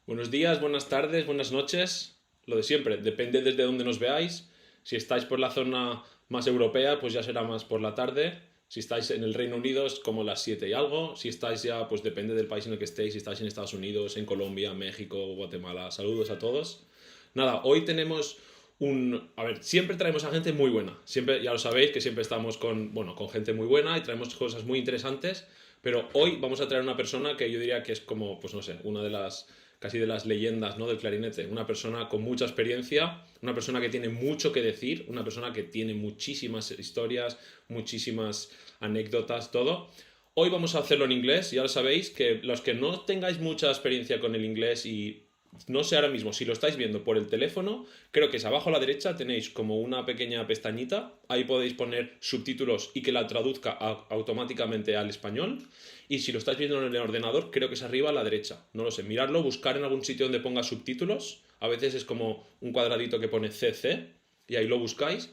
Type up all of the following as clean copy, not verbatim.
Buenos días, buenas tardes, buenas noches. Lo de siempre, depende desde dónde nos veáis. Si estáis por la zona más europea, pues ya será más por la tarde. Si estáis en el Reino Unido es como las 7 y algo. Si estáis ya, pues depende del país en el que estéis. Si estáis en Estados Unidos, en Colombia, México, Guatemala. Saludos a todos. Nada, hoy tenemos A ver, siempre traemos a gente muy buena. Siempre, ya lo sabéis, que siempre estamos con gente muy buena y traemos cosas muy interesantes. Pero hoy vamos a traer una persona que yo diría que es como, pues no sé, una de las casi de las leyendas, ¿no?, del clarinete. Una persona con mucha experiencia, una persona que tiene mucho que decir, una persona que tiene muchísimas historias, muchísimas anécdotas, todo. Hoy vamos a hacerlo en inglés. Ya lo sabéis, que los que no tengáis mucha experiencia con el inglés y no sé ahora mismo si lo estáis viendo por el teléfono, creo que es abajo a la derecha, tenéis como una pequeña pestañita, ahí podéis poner subtítulos y que la traduzca automáticamente al español. Y si lo estáis viendo en el ordenador, creo que es arriba a la derecha, no lo sé, miradlo, buscar en algún sitio donde ponga subtítulos. A veces es como un cuadradito que pone CC y ahí lo buscáis.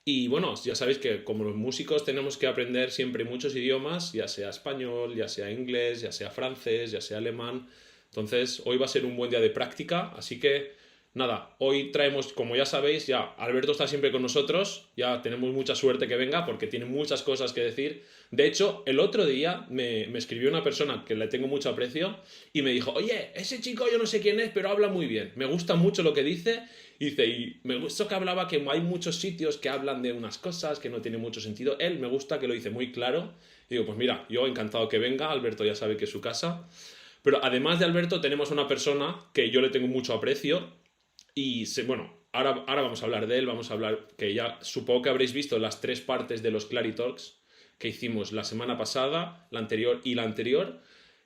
Y bueno, ya sabéis que como los músicos tenemos que aprender siempre muchos idiomas, ya sea español, ya sea inglés, ya sea francés, ya sea alemán. Entonces, hoy va a ser un buen día de práctica, así que nada, hoy traemos, como ya sabéis, ya Alberto está siempre con nosotros, ya tenemos mucha suerte que venga porque tiene muchas cosas que decir. De hecho, el otro día me escribió una persona que le tengo mucho aprecio y me dijo, oye, ese chico yo no sé quién es, pero habla muy bien, me gusta mucho lo que dice. Y me gustó que hablaba que hay muchos sitios que hablan de unas cosas que no tienen mucho sentido. Él me gusta que lo dice muy claro. Y digo, pues mira, yo encantado que venga, Alberto ya sabe que es su casa. Pero además de Alberto tenemos una persona que yo le tengo mucho aprecio y bueno, ahora vamos a hablar de él, vamos a hablar, que ya supongo que habréis visto las 3 partes de los Clary Talks que hicimos la semana pasada, la anterior y la anterior,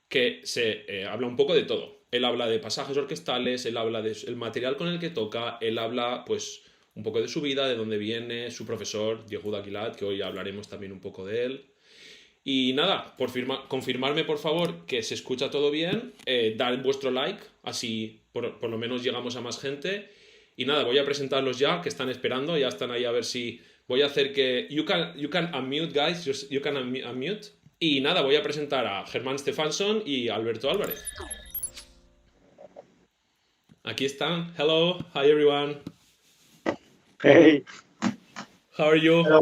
que se habla un poco de todo. Él habla de pasajes orquestales, él habla del material con el que toca, él habla pues un poco de su vida, de dónde viene, su profesor, Yehuda Aguilat, que hoy hablaremos también un poco de él. Y nada, confirmarme por favor que se escucha todo bien, dar vuestro like, así por lo menos llegamos a más gente. Y nada, voy a presentarlos ya, que están esperando, ya están ahí a ver si... Voy a hacer que... You can unmute, guys, you can unmute. Y nada, voy a presentar a Hermann Stefansson y Alberto Álvarez. Aquí están. Hello, hi everyone. Hey. How are you? Hello.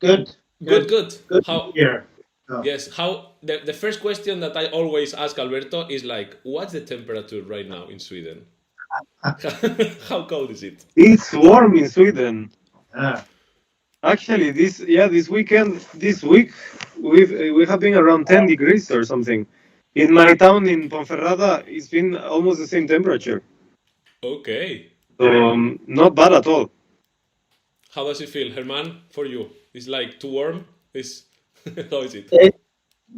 Good. Good. How? Here. Oh. Yes. How? The first question that I always ask Alberto is like, what's the temperature right now in Sweden? How cold is it? It's warm in Sweden. Actually, this week we have been around 10 degrees or something. In my town in Ponferrada, it's been almost the same temperature. Okay. So not bad at all. How does it feel, Herman? For you, it's like too warm. How is it?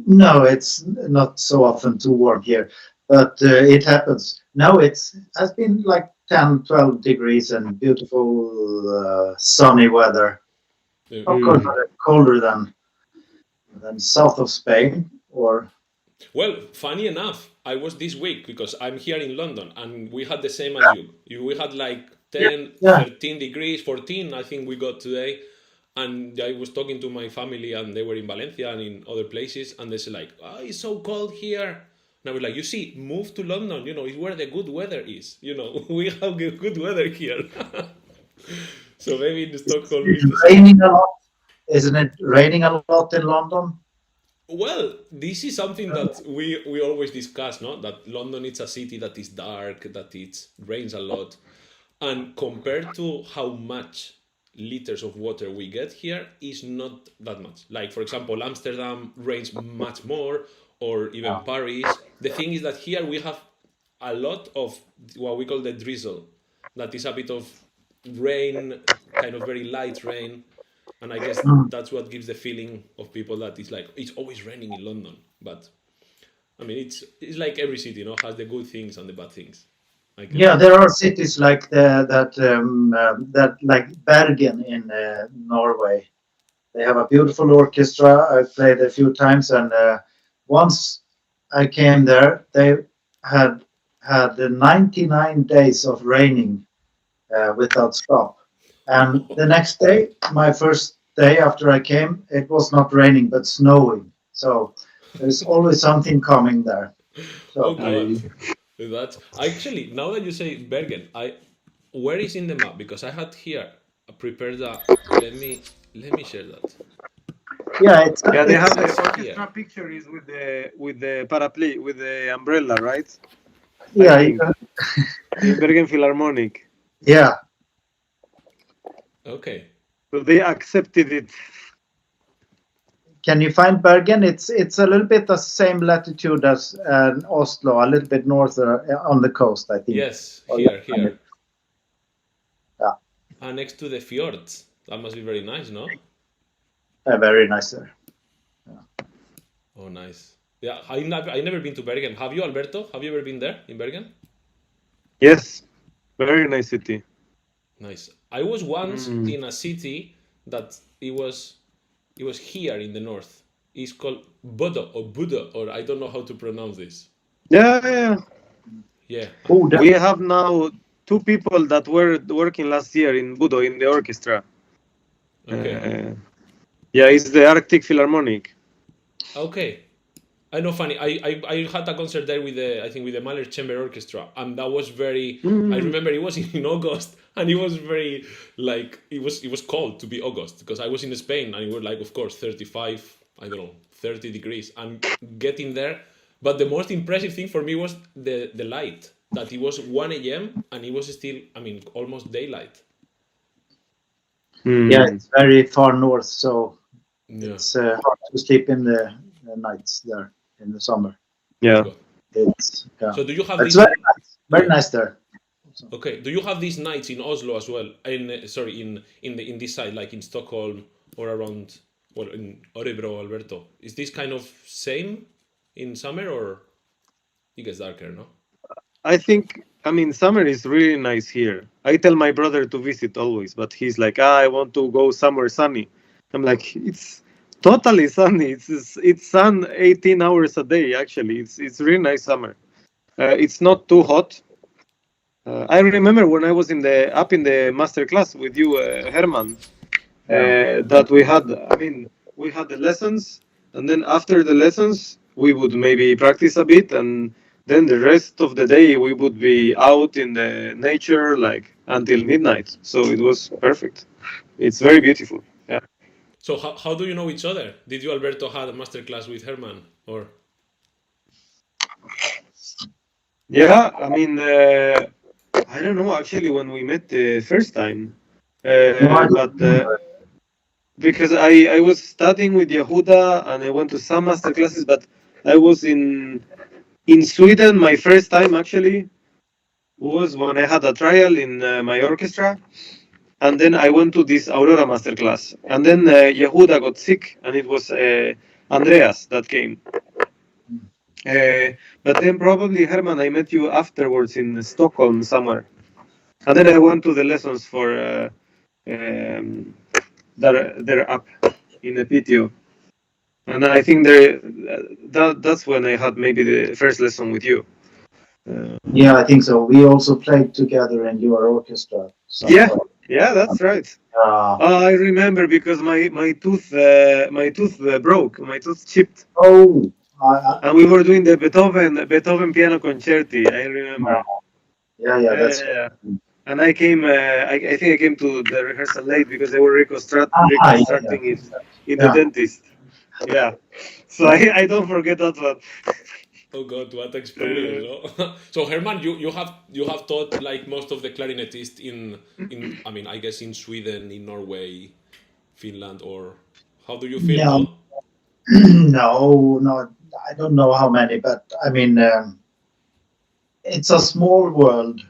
No, it's not so often too warm here, but it happens. Now has been like 10, 12 degrees and beautiful sunny weather. Of course, colder than south of Spain or... Well, funny enough, I was this week because I'm here in London and we had the same as you. We had like 10, 13 degrees, 14 I think we got today. And I was talking to my family and they were in Valencia and in other places and they said like, oh, it's so cold here. And I was like, you see, move to London, it's where the good weather is. We have good weather here. So maybe in Stockholm... It's raining a lot. Isn't it raining a lot in London? Well, this is something that we always discuss, no? That London is a city that is dark, that it rains a lot. And compared to how much liters of water we get here is not that much. Like, for example, Amsterdam rains much more, or even Paris. The thing is that here we have a lot of what we call the drizzle. That is a bit of rain, kind of very light rain. And I guess that's what gives the feeling of people that it's like, it's always raining in London. But, I mean, it's like every city, has the good things and the bad things. Yeah, there are cities like that like Bergen in Norway. They have a beautiful orchestra. I played a few times, and once I came there, they had 99 days of raining without stop, And the next day, my first day after I came, it was not raining but snowing. So there's always something coming there. Oh So God, that's actually now that you say Bergen, where is in the map? Because I had here prepared that. Let me share that. yeah, it's Yeah, they have it's the It's orchestra here. picture is with the parapluie, with the umbrella, right? I yeah, think in Bergen Philharmonic. yeah. Okay. So they accepted it. Can you find Bergen? It's a little bit the same latitude as Oslo, a little bit north on the coast, I think. Yes, Or here. yeah, And next to the fjords. That must be very nice, no? very nice there. Oh, nice. Yeah, I never been to Bergen. Have you, Alberto? Have you ever been there in Bergen? Yes, very nice city. Nice. I was once Mm. in a city that it was here in the north. It's called Bodo or Budo, or I don't know how to pronounce this. Yeah. Yeah. Oh, We have now 2 people that were working last year in Budo in the orchestra. Okay. Yeah, it's the Arctic Philharmonic. Okay. I know, funny. I had a concert there with the I think with the Mahler Chamber Orchestra, and that was very. I Mm. remember it was in August, and it was very like it was cold to be August because I was in Spain and it was like of course 35, I don't know, 30 degrees, and getting there. But the most impressive thing for me was the light, that it was 1 a.m. and it was still, I mean, almost daylight. yeah, it's very far north, so Yeah. it's hard to sleep in the nights there in the summer. Yeah. God. It's yeah, So do you have it's this? very Yeah. nice there. Okay. Do you have these nights in Oslo as well? Sorry, in this side, like in Stockholm or around, well, in Örebro, Alberto. Is this kind of same in summer, or it gets darker? No. I think, I mean, summer is really nice here. I tell my brother to visit always, but he's like, I want to go somewhere sunny. I'm like, it's totally sunny. It's sun 18 hours a day. Actually, it's really nice summer. It's not too hot. I remember when I was up in the Masterclass with you, Herman, that we had. I mean, we had the lessons, and then after the lessons, we would maybe practice a bit, and then the rest of the day we would be out in the nature, like until midnight. So it was perfect. It's very beautiful. Yeah. So how do you know each other? Did you, Alberto, had a master class with Herman, or? Yeah. I mean, I don't know actually when we met the first time, No, I don't but. remember. Because I was studying with Yehuda and I went to some master classes, but I was in Sweden. My first time actually was when I had a trial in my orchestra, and then I went to this Aurora master class, and then Yehuda got sick, and it was Andreas that came. But then probably Herman, I met you afterwards in Stockholm somewhere, and then I went to the lessons for they're up in the PTO. And I think that's when I had maybe the first lesson with you. Yeah, I think so. We also played together in your orchestra. Yeah, yeah, that's right. Uh, I remember because my tooth broke, my tooth chipped, oh, I, and we were doing the Beethoven piano concerti. I remember. yeah, that's Yeah. And I came. I think I came to the rehearsal late because they were yeah, reconstructing it in the yeah. dentist. Yeah. So I don't forget that one. Oh God, what experience! No? So Herman, you have taught like most of the clarinetists in I mean I guess in Sweden, in Norway, Finland, or how do you feel? No, No. no, I don't know how many, but I mean, it's a small world,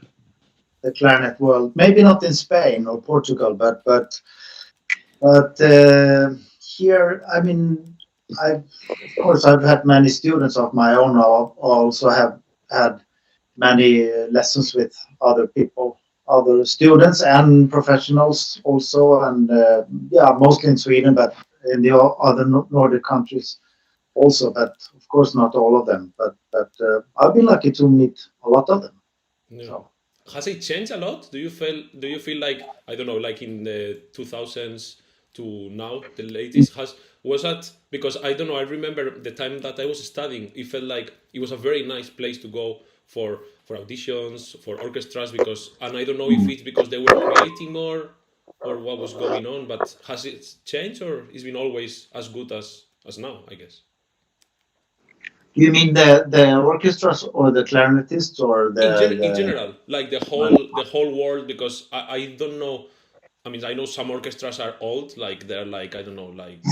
the clarinet world. Maybe not in Spain or Portugal, but here, I mean, of course, I've had many students of my own. I also have had many lessons with other people, other students and professionals also, and yeah, mostly in Sweden, but in the other Nordic countries also, but of course not all of them. But I've been lucky to meet a lot of them. Yeah. So has it changed a lot? Do you feel like, I don't know, like in the 2000s to now, the latest, was that, because I don't know, I remember the time that I was studying, it felt like it was a very nice place to go for auditions, for orchestras, because, and I don't know if it's because they were creating more or what was going on, but has it changed, or it's been always as good as now, I guess? You mean the orchestras or the clarinetists or In the general, like the whole world, because I don't know. I mean, I know some orchestras are old, like they're like, I don't know, like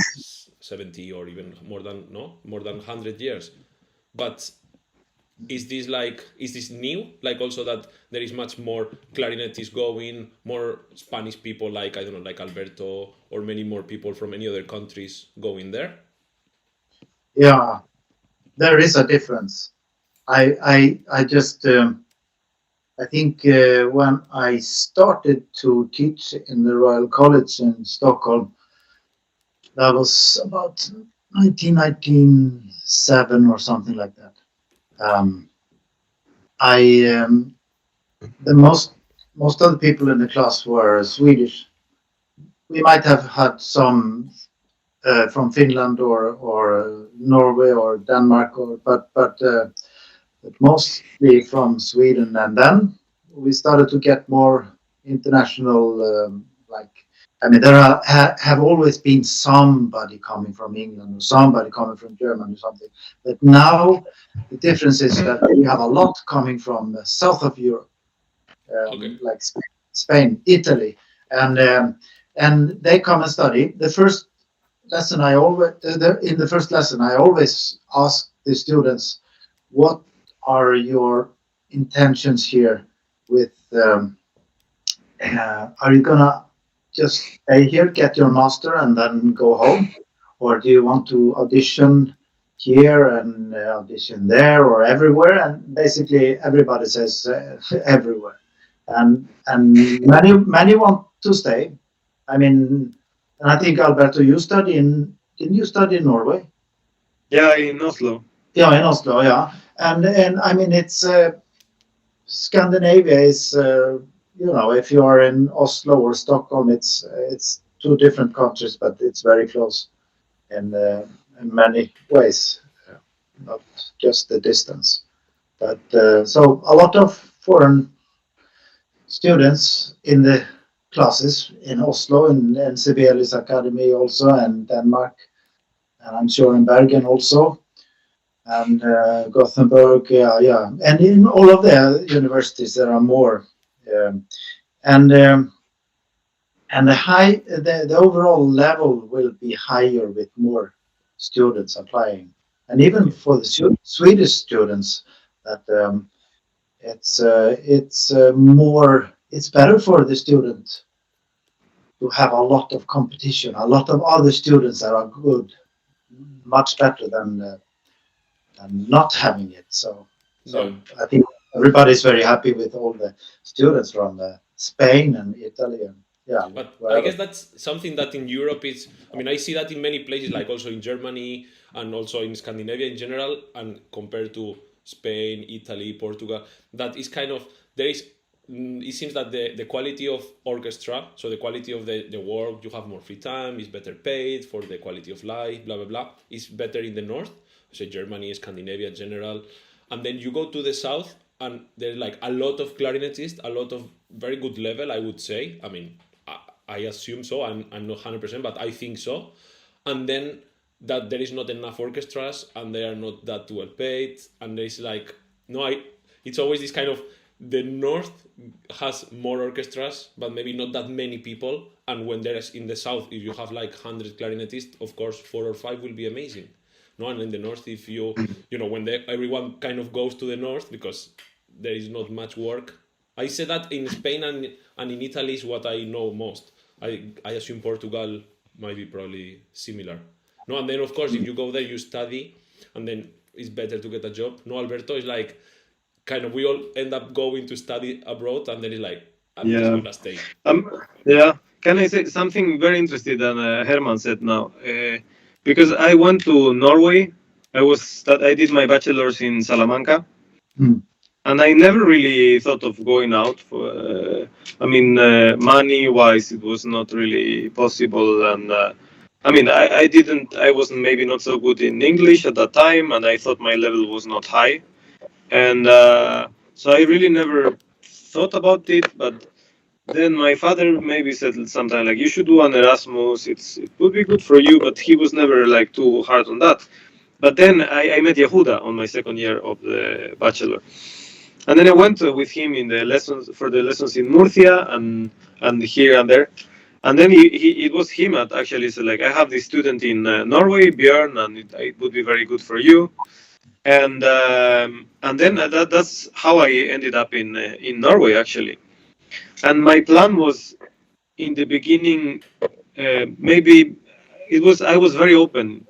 70 or even more than 100 years. But is this new? Like also that there is much more clarinetists going, more Spanish people, like I don't know, like Alberto, or many more people from any other countries going there. yeah, there is a difference. I just I think when I started to teach in the Royal College in Stockholm, that was about 1997 or something like that. Um, I the most of the people in the class were Swedish. We might have had some from Finland or Norway or Denmark, but mostly from Sweden. And then we started to get more international. I mean, there have always been somebody coming from England or somebody coming from Germany or something. But now the difference is that we have a lot coming from the south of Europe, Okay. like Spain, Italy, and they come and study. The first lesson I always in the first lesson I always ask the students, what are your intentions here with are you gonna just stay here, get your master, and then go home, or do you want to audition here and audition there or everywhere? And basically everybody says everywhere, and many want to stay. I mean, and I think Alberto, didn't you study in Norway? Yeah, in Oslo. Yeah, in Oslo, yeah. And I mean, it's Scandinavia is if you are in Oslo or Stockholm, it's two different countries, but it's very close in many ways, not just the distance. But so a lot of foreign students in the classes in Oslo and Sibelius Academy also, and Denmark, and I'm sure in Bergen also, and Gothenburg, yeah, and in all of the universities there are more, um, and the overall level will be higher with more students applying, and even for the Swedish students, that it's better for the student to have a lot of competition, a lot of other students that are good, much better than not having it. So Yeah. I think everybody's very happy with all the students from Spain and Italy and But I wherever. guess that's something that in Europe is, I mean, I see that in many places, like also in Germany and also in Scandinavia in general, and compared to Spain, Italy, Portugal, that is kind of, there is, it seems that the quality of orchestra, so the quality of the work, you have more free time, is better paid for the quality of life, blah, blah, blah, is better in the north, so Germany, Scandinavia in general. And then you go to the south, and there's like a lot of clarinetists, a lot of very good level, I would say. I mean, I assume so. I'm not 100%, but I think so. And then that there is not enough orchestras, and they are not that well paid. And there's like, no, it's always this kind of, the north has more orchestras, but maybe not that many people. And when there's in the south, if you have like 100 clarinetists, of course, 4 or 5 will be amazing. No, and in the north, if when everyone kind of goes to the north because there is not much work. I say that in Spain and in Italy is what I know most. I assume Portugal might be probably similar. No, and then of course if you go there you study, and then it's better to get a job. No, Alberto is like, kind of, we all end up going to study abroad, and then it's like, I'm just Yeah. gonna stay. Yeah. Can I say something very interesting that Hermann said now? Because I went to Norway. I did my bachelor's in Salamanca, Mm. and I never really thought of going out. Money-wise, it was not really possible, and I didn't. I wasn't maybe not so good in English at that time, and I thought my level was not high, and so I really never thought about it. But then my father maybe said sometime like, you should do an Erasmus. It would be good for you, but he was never like too hard on that. But then I met Yehuda on my second year of the bachelor, and then I went with him in the lessons in Murcia and here and there. And then it was him that actually said like, I have this student in Norway, Björn, and it would be very good for you. And then that's how I ended up in Norway actually. And my plan was in the beginning, maybe I was very open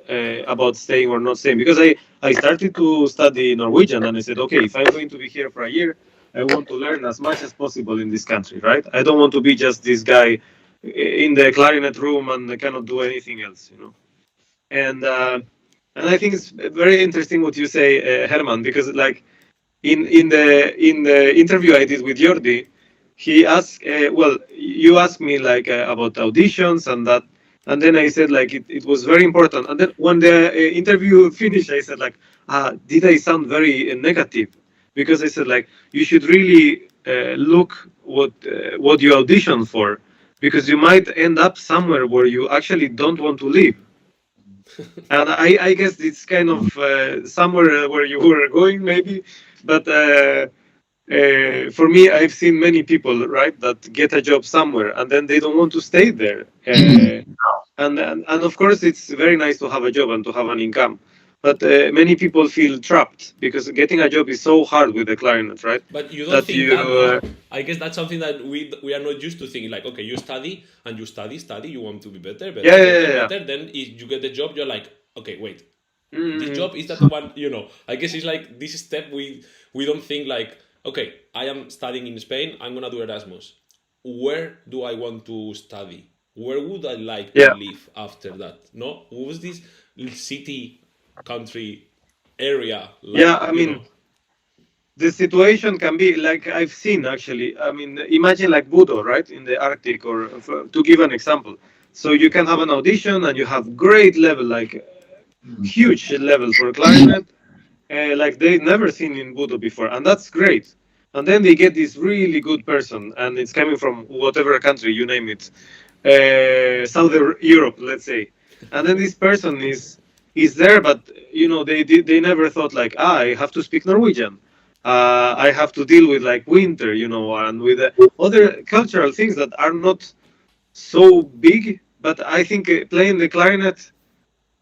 about staying or not staying, because I started to study Norwegian, and I said, okay, if I'm going to be here for a year, I want to learn as much as possible in this country, right? I don't want to be just this guy in the clarinet room and cannot do anything else, And I think it's very interesting what you say, Herman, because like in the interview I did with Jordi, he asked, you asked me like about auditions and that, and then I said like it was very important. And then when the interview finished, I said like, did I sound very negative? Because I said like, you should really look what you audition for, because you might end up somewhere where you actually don't want to live. And I guess it's kind of somewhere where you were going maybe, but for me, I've seen many people, right, that get a job somewhere and then they don't want to stay there. And of course, it's very nice to have a job and to have an income. But many people feel trapped because getting a job is so hard with the clarinet, right? But you don't think that, no? I guess that's something that we are not used to thinking. Like, okay, you study and you study, you want to be better, better. Then if you get the job, you're like, okay, wait, this job, is that the one? I guess it's like this step we don't think like, okay, I am studying in Spain, I'm gonna do Erasmus. Where do I want to study? Where would I like to live after that? No, what was this city, country, area? Like, the situation can be like I've seen actually. Imagine like Budo, right, in the Arctic, or to give an example. So you can have an audition and you have great level, like huge level for clarinet, like they've never seen in Budo before, and that's great. And then they get this really good person, and it's coming from whatever country, you name it, Southern Europe, let's say. And then this person is there, but they never thought like, I have to speak Norwegian. I have to deal with like winter, and with other cultural things that are not so big. But I think playing the clarinet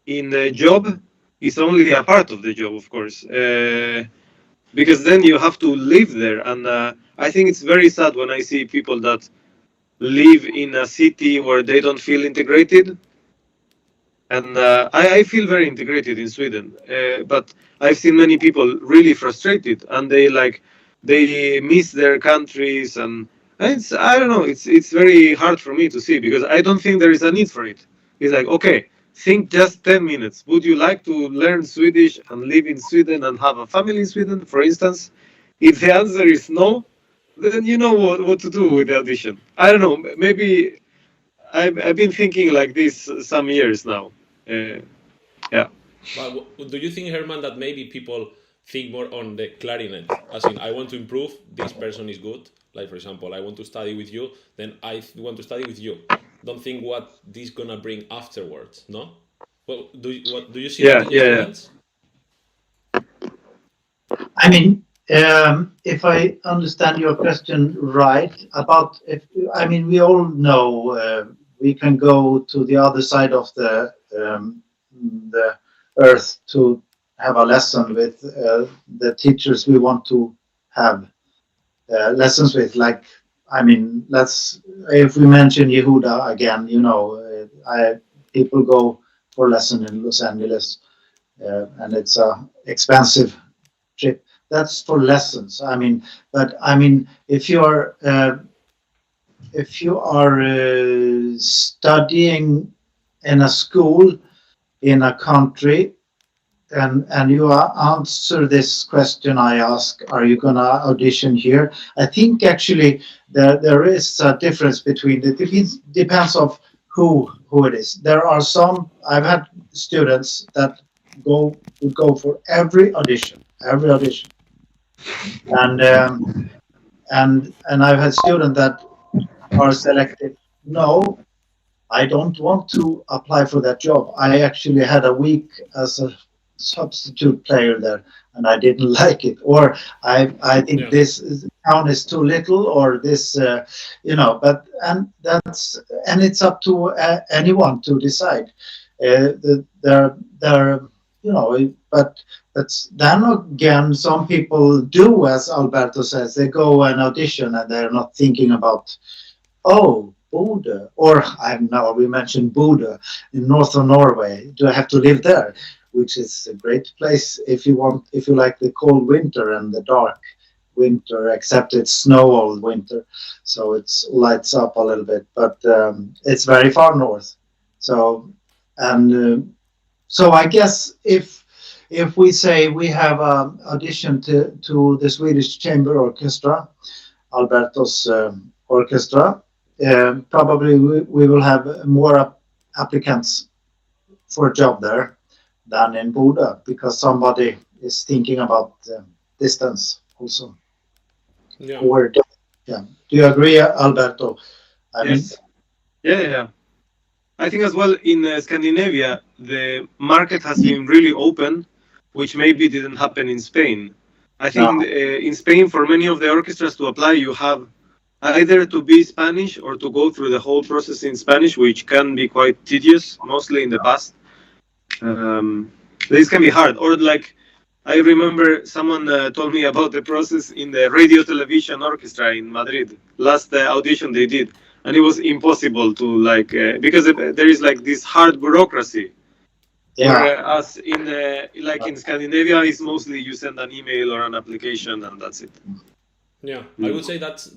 in a job is only a part of the job, of course, because then you have to live there. And I think it's very sad when I see people that live in a city where they don't feel integrated. And I feel very integrated in Sweden, but I've seen many people really frustrated, and they miss their countries, and I don't know, it's very hard for me to see, because I don't think there is a need for it. It's like, okay, think just 10 minutes. Would you like to learn Swedish and live in Sweden and have a family in Sweden, for instance? If the answer is no, then you know what to do with the audition. I don't know, maybe I've been thinking like this some years now. But do you think, Herman, that maybe people think more on the clarinet? As in, I want to improve, this person is good. Like, for example, I want to study with you, then I want to study with you. Don't think what this gonna bring afterwards, no? Well, do you see that in your students? If I understand your question right, we all know we can go to the other side of the earth to have a lesson with the teachers we want to have lessons with. Like, if we mention Yehuda again, people go for lesson in Los Angeles, and it's a expensive trip. That's for lessons. If you are studying in a school in a country and you answer this question I ask, are you gonna audition here? I think actually there is a difference between it. Depends of who it is. There are some, I've had students that would go for every audition, and and I've had students that are selected. No, I don't want to apply for that job. I actually had a week as a substitute player there, and I didn't like it. Or I think Yeah. this town is too little, or this, But and it's up to anyone to decide. There, but then again, some people do, as Alberto says, they go and audition, and they're not thinking about, oh, Bodø, or I know we mentioned Bodø in northern Norway. Do I have to live there? Which is a great place if you like the cold winter and the dark winter, except it's snow all winter, so it's lights up a little bit, but it's very far north. So so I guess if we say we have audition to the Swedish Chamber Orchestra, Alberto's orchestra, probably we will have more applicants for a job there than in Bodø, because somebody is thinking about distance also. Yeah. Or, yeah. Do you agree, Alberto? Yes. Yeah. I think as well in Scandinavia, the market has been really open, which maybe didn't happen in Spain. I think in Spain, for many of the orchestras to apply, you have either to be Spanish or to go through the whole process in Spanish, which can be quite tedious, mostly in the past. This can be hard. Or like, I remember someone told me about the process in the Radio Television Orchestra in Madrid, last audition they did. And it was impossible to because there is like this hard bureaucracy. Yeah. Whereas in Scandinavia, it's mostly you send an email or an application and that's it. Yeah, I would say that's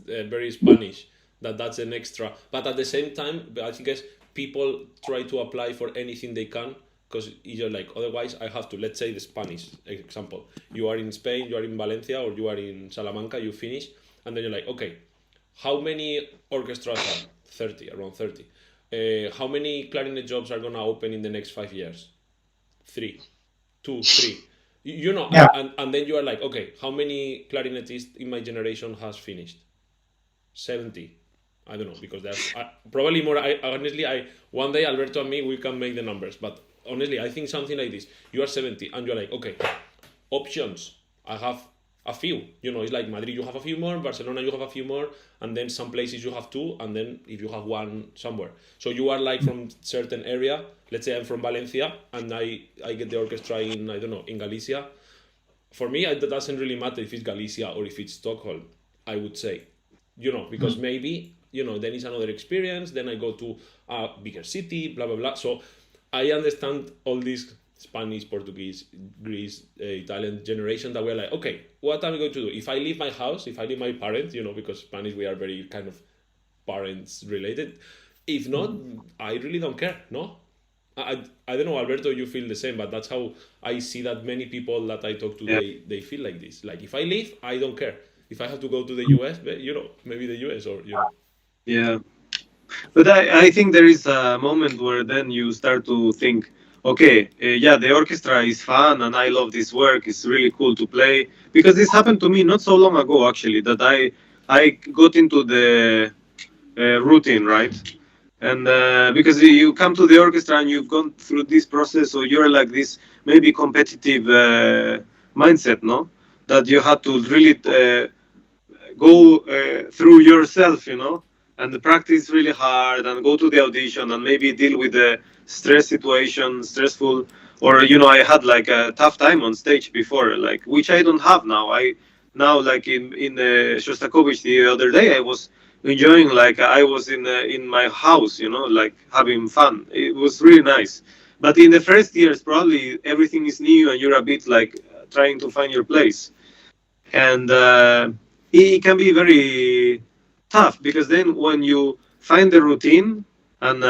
very Spanish. That's an extra. But at the same time, I think as people try to apply for anything they can, because you're like, otherwise I have to, let's say the Spanish example. You are in Spain, you are in Valencia, or you are in Salamanca, you finish, and then you're like, okay, how many orchestras are? 30, around 30. How many clarinet jobs are going to open in the next 5 years? 3. 2, 3. Yeah. And then you are like, okay, how many clarinetists in my generation has finished? 70. I don't know, because there's probably more. Honestly, one day Alberto and me, we can make the numbers, but honestly, I think something like this. You are 70 and you're like, okay, options. I have a few. It's like Madrid, you have a few more, Barcelona, you have a few more, and then some places you have 2, and then if you have 1 somewhere. So you are like from certain area. Let's say I'm from Valencia, and I get the orchestra in, I don't know, in Galicia. For me, it doesn't really matter if it's Galicia or if it's Stockholm, I would say. Because maybe, then it's another experience, then I go to a bigger city, blah, blah, blah. So I understand all these Spanish, Portuguese, Greece, Italian generation that we're like, okay, what am I going to do? If I leave my house, if I leave my parents, because Spanish, we are very kind of parents related. If not, I really don't care, no? I don't know, Alberto, you feel the same, but that's how I see that many people that I talk to, they feel like this. Like, if I leave, I don't care. If I have to go to the US, maybe the US or, Yeah. But I think there is a moment where then you start to think, okay, the orchestra is fun and I love this work. It's really cool to play. Because this happened to me not so long ago, actually, that I got into the routine, right? And because you come to the orchestra and you've gone through this process, so you're like this maybe competitive mindset, no? That you had to really go through yourself, and the practice really hard and go to the audition and maybe deal with the stressful, or I had like a tough time on stage before, like, which I don't have now. Now like in Shostakovich the other day, I was enjoying, like I was in my house, like having fun. It was really nice. But in the first years, probably everything is new and you're a bit like trying to find your place, and it can be very tough, because then when you find the routine, and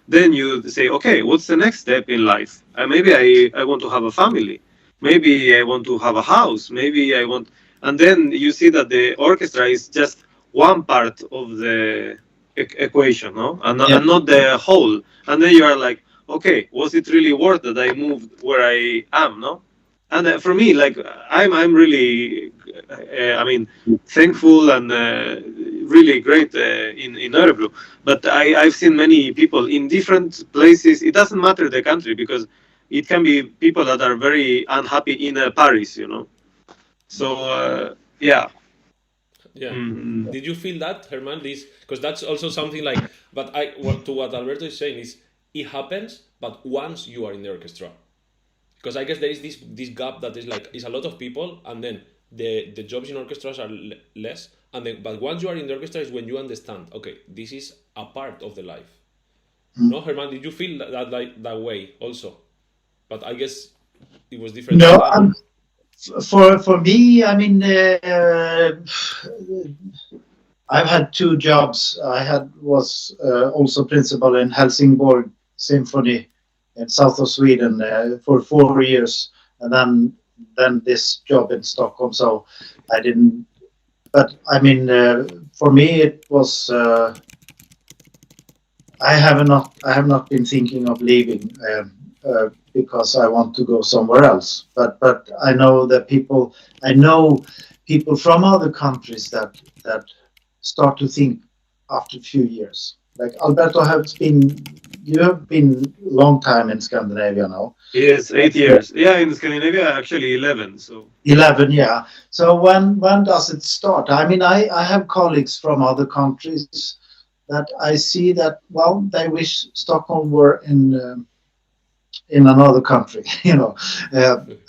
then you say, okay, what's the next step in life? Maybe I want to have a family. Maybe I want to have a house. Maybe I want, and then you see that the orchestra is just one part of the equation, no, and not the whole. And then you are like, okay, was it really worth that I moved where I am, no? And for me, like I'm really, I mean, thankful and really great in Örebro. But I've seen many people in different places. It doesn't matter the country, because it can be people that are very unhappy in Paris, you know. So yeah. Yeah. Did you feel that, Herman? This, because that's also something like. But to what Alberto is saying is, it happens, but once you are in the orchestra, because I guess there is this gap that is a lot of people, and then the jobs in orchestras are less, and then but once you are in the orchestra is when you understand, okay, this is a part of the life. No, Herman, did you feel that way also? But I guess it was different. No, for me, I mean, I've had 2 jobs. I was also principal in Helsingborg Symphony in south of Sweden for 4 years, and then this job in Stockholm. So I didn't. But I mean, for me, it was. I have not been thinking of leaving because I want to go somewhere else. But I know that people from other countries that start to think after a few years. Like Alberto you have been long time in Scandinavia now. Yes, 8 years. Yeah, in Scandinavia actually 11. So 11, yeah. So when does it start? I mean, I have colleagues from other countries that I see that, well, they wish Stockholm were in another country, you know,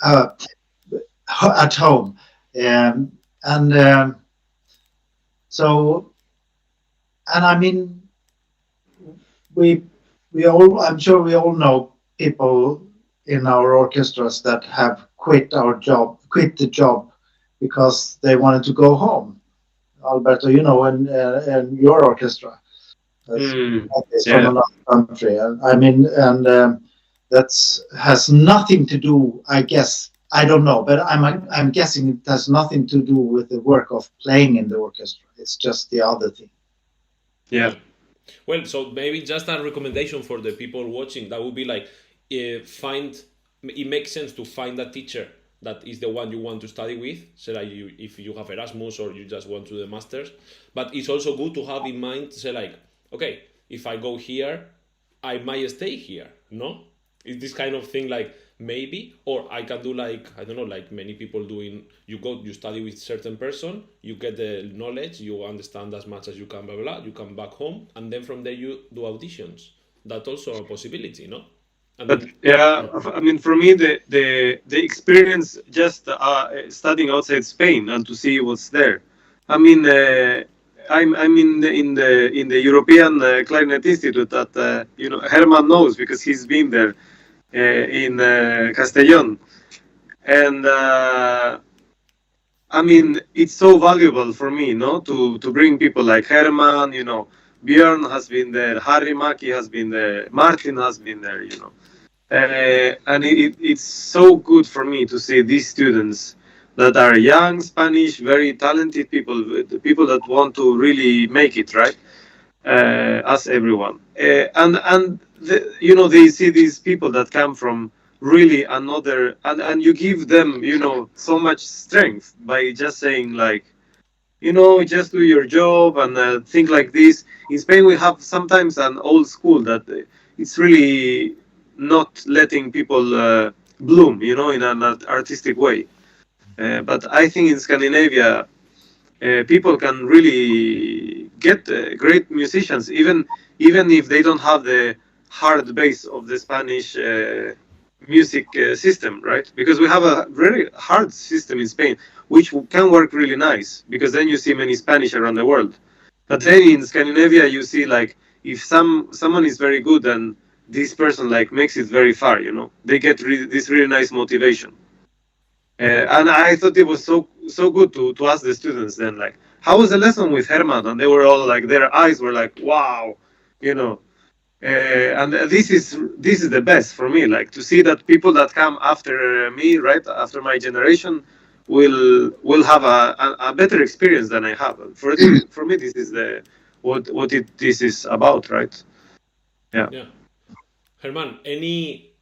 at home, so, and I mean, I'm sure we all know people in our orchestras that have quit the job because they wanted to go home. Alberto, you know, in your orchestra, from another country. I mean, and that has nothing to do, I guess. I don't know, but I'm guessing it has nothing to do with the work of playing in the orchestra. It's just the other thing. Yeah. Well, so maybe just a recommendation for the people watching, that would be like, it makes sense to find a teacher that is the one you want to study with. So like if you have Erasmus or you just want to do the masters, but it's also good to have in mind, say like, okay, if I go here, I might stay here. No, it's this kind of thing, like maybe, or I can do like, I don't know, like many people doing, you study with certain person, you get the knowledge, you understand as much as you can, blah, blah, you come back home, and then from there you do auditions. That's also a possibility, no? And but yeah, I mean, for me, the experience just studying outside Spain and to see what's there. I mean, I'm in the European Clarinet Institute that you know, Hermann knows because he's been there in Castellón, and I mean, it's so valuable for me, no, to bring people like Hermann, you know, Björn has been there, Harry Maki has been there, Martin has been there, you know. And it's so good for me to see these students that are young, Spanish, very talented people that want to really make it, right? As everyone. And you know, they see these people that come from really another, and you give them, you know, so much strength by just saying like, you know, just do your job and think like this. In Spain, we have sometimes an old school that it's really not letting people bloom, you know, in an artistic way. But I think in Scandinavia, people can really get great musicians, even if they don't have the hard base of the Spanish music system, right? Because we have a very hard system in Spain, which can work really nice, because then you see many Spanish around the world. But then in Scandinavia, you see like if someone is very good, then this person like makes it very far, you know. They get this really nice motivation. And I thought it was so good to ask the students then, like, how was the lesson with Hermann? And they were all like, their eyes were like, wow, you know. and this is the best for me, like to see that people that come after me, right after my generation, will have a better experience than I have. For me, this is the this is about, right? Yeah. Yeah. Herman, any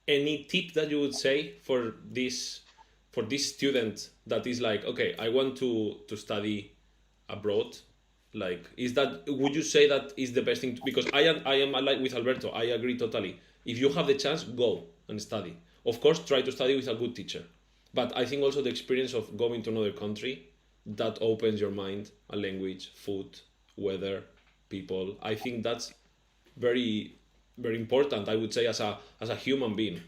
tip that you would say for this student that is like, okay, I want to study abroad? Like, is that, would you say that is the best thing because I am like with Alberto, I agree totally. If you have the chance, go and study. Of course, try to study with a good teacher. But I think also the experience of going to another country, that opens your mind, a language, food, weather, people. I think that's very very important, I would say, as a human being.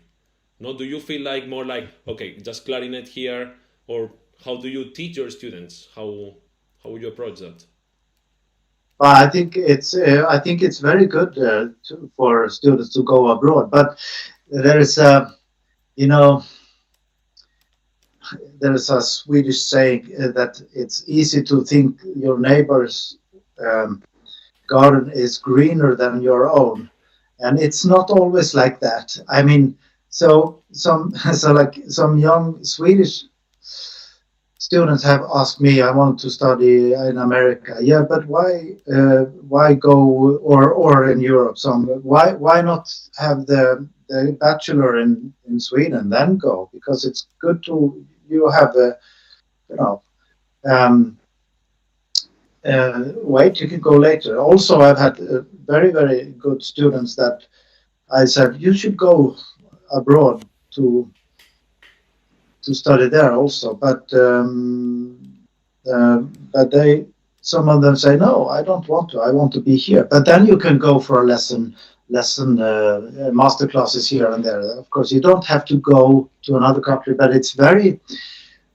No, do you feel like more like, okay, just clarinet here, or how do you teach your students? How would you approach that? I think it's very good for students to go abroad, but there is a you know there is a Swedish saying that it's easy to think your neighbor's garden is greener than your own, and it's not always like that. I mean, so some young Swedish students have asked me, I want to study in America. Yeah, but why go or in Europe? Some why not have the bachelor in Sweden, then go, because it's good to you have a you know um, wait, you can go later. Also, I've had very good students that I said you should go abroad to study there also, but they some of them say no, I don't want to. I want to be here. But then you can go for a lesson master classes here and there. Of course, you don't have to go to another country, but it's very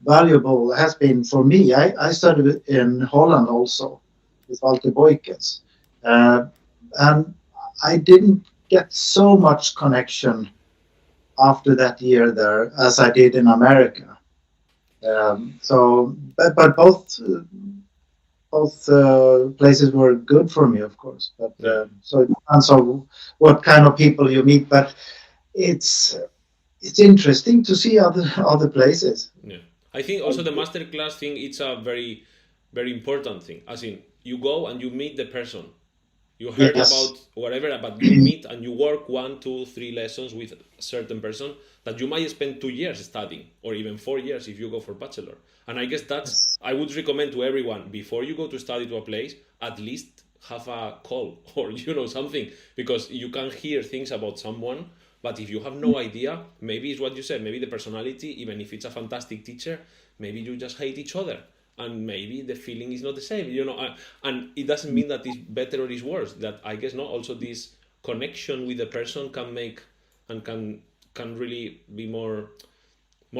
valuable. It has been for me. I studied in Holland also with Walter Boykens, and I didn't get so much connection after that year there as I did in America. But both places were good for me, of course. But so it depends on what kind of people you meet. But it's interesting to see other places. Yeah, I think also the masterclass thing, it's a very very important thing. As in, you go and you meet the person. You heard Yes. about whatever, but you meet and you work 1, 2, 3 lessons with a certain person that you might spend 2 years studying, or even 4 years if you go for bachelor. And I guess that's, I would recommend to everyone, before you go to study to a place, at least have a call or something, because you can hear things about someone, but if you have no idea, maybe it's what you said, maybe the personality, even if it's a fantastic teacher, maybe you just hate each other. And maybe the feeling is not the same, and it doesn't mean that it's better or it's worse. That I guess not. Also, this connection with the person can make and can really be more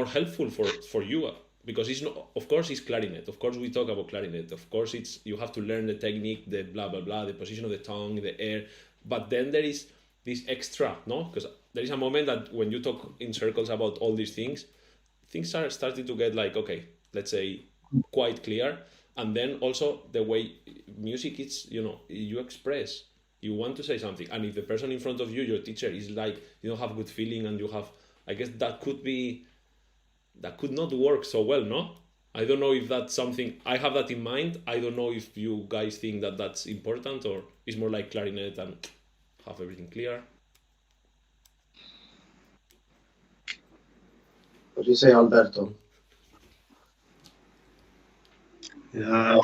helpful for you, because it's not. Of course, it's clarinet. Of course, we talk about clarinet. Of course, it's you have to learn the technique, the blah blah blah, the position of the tongue, the air. But then there is this extra, no? Because there is a moment that when you talk in circles about all these things are starting to get like, okay, let's say, quite clear. And then also the way music is, you express, you want to say something, and if the person in front of you, your teacher, is like, you don't have good feeling, and you have, I guess that could not work so well, no? I don't know if that's something, I have that in mind. I don't know if you guys think that that's important, or it's more like clarinet and have everything clear. What do you say, Alberto? Yeah,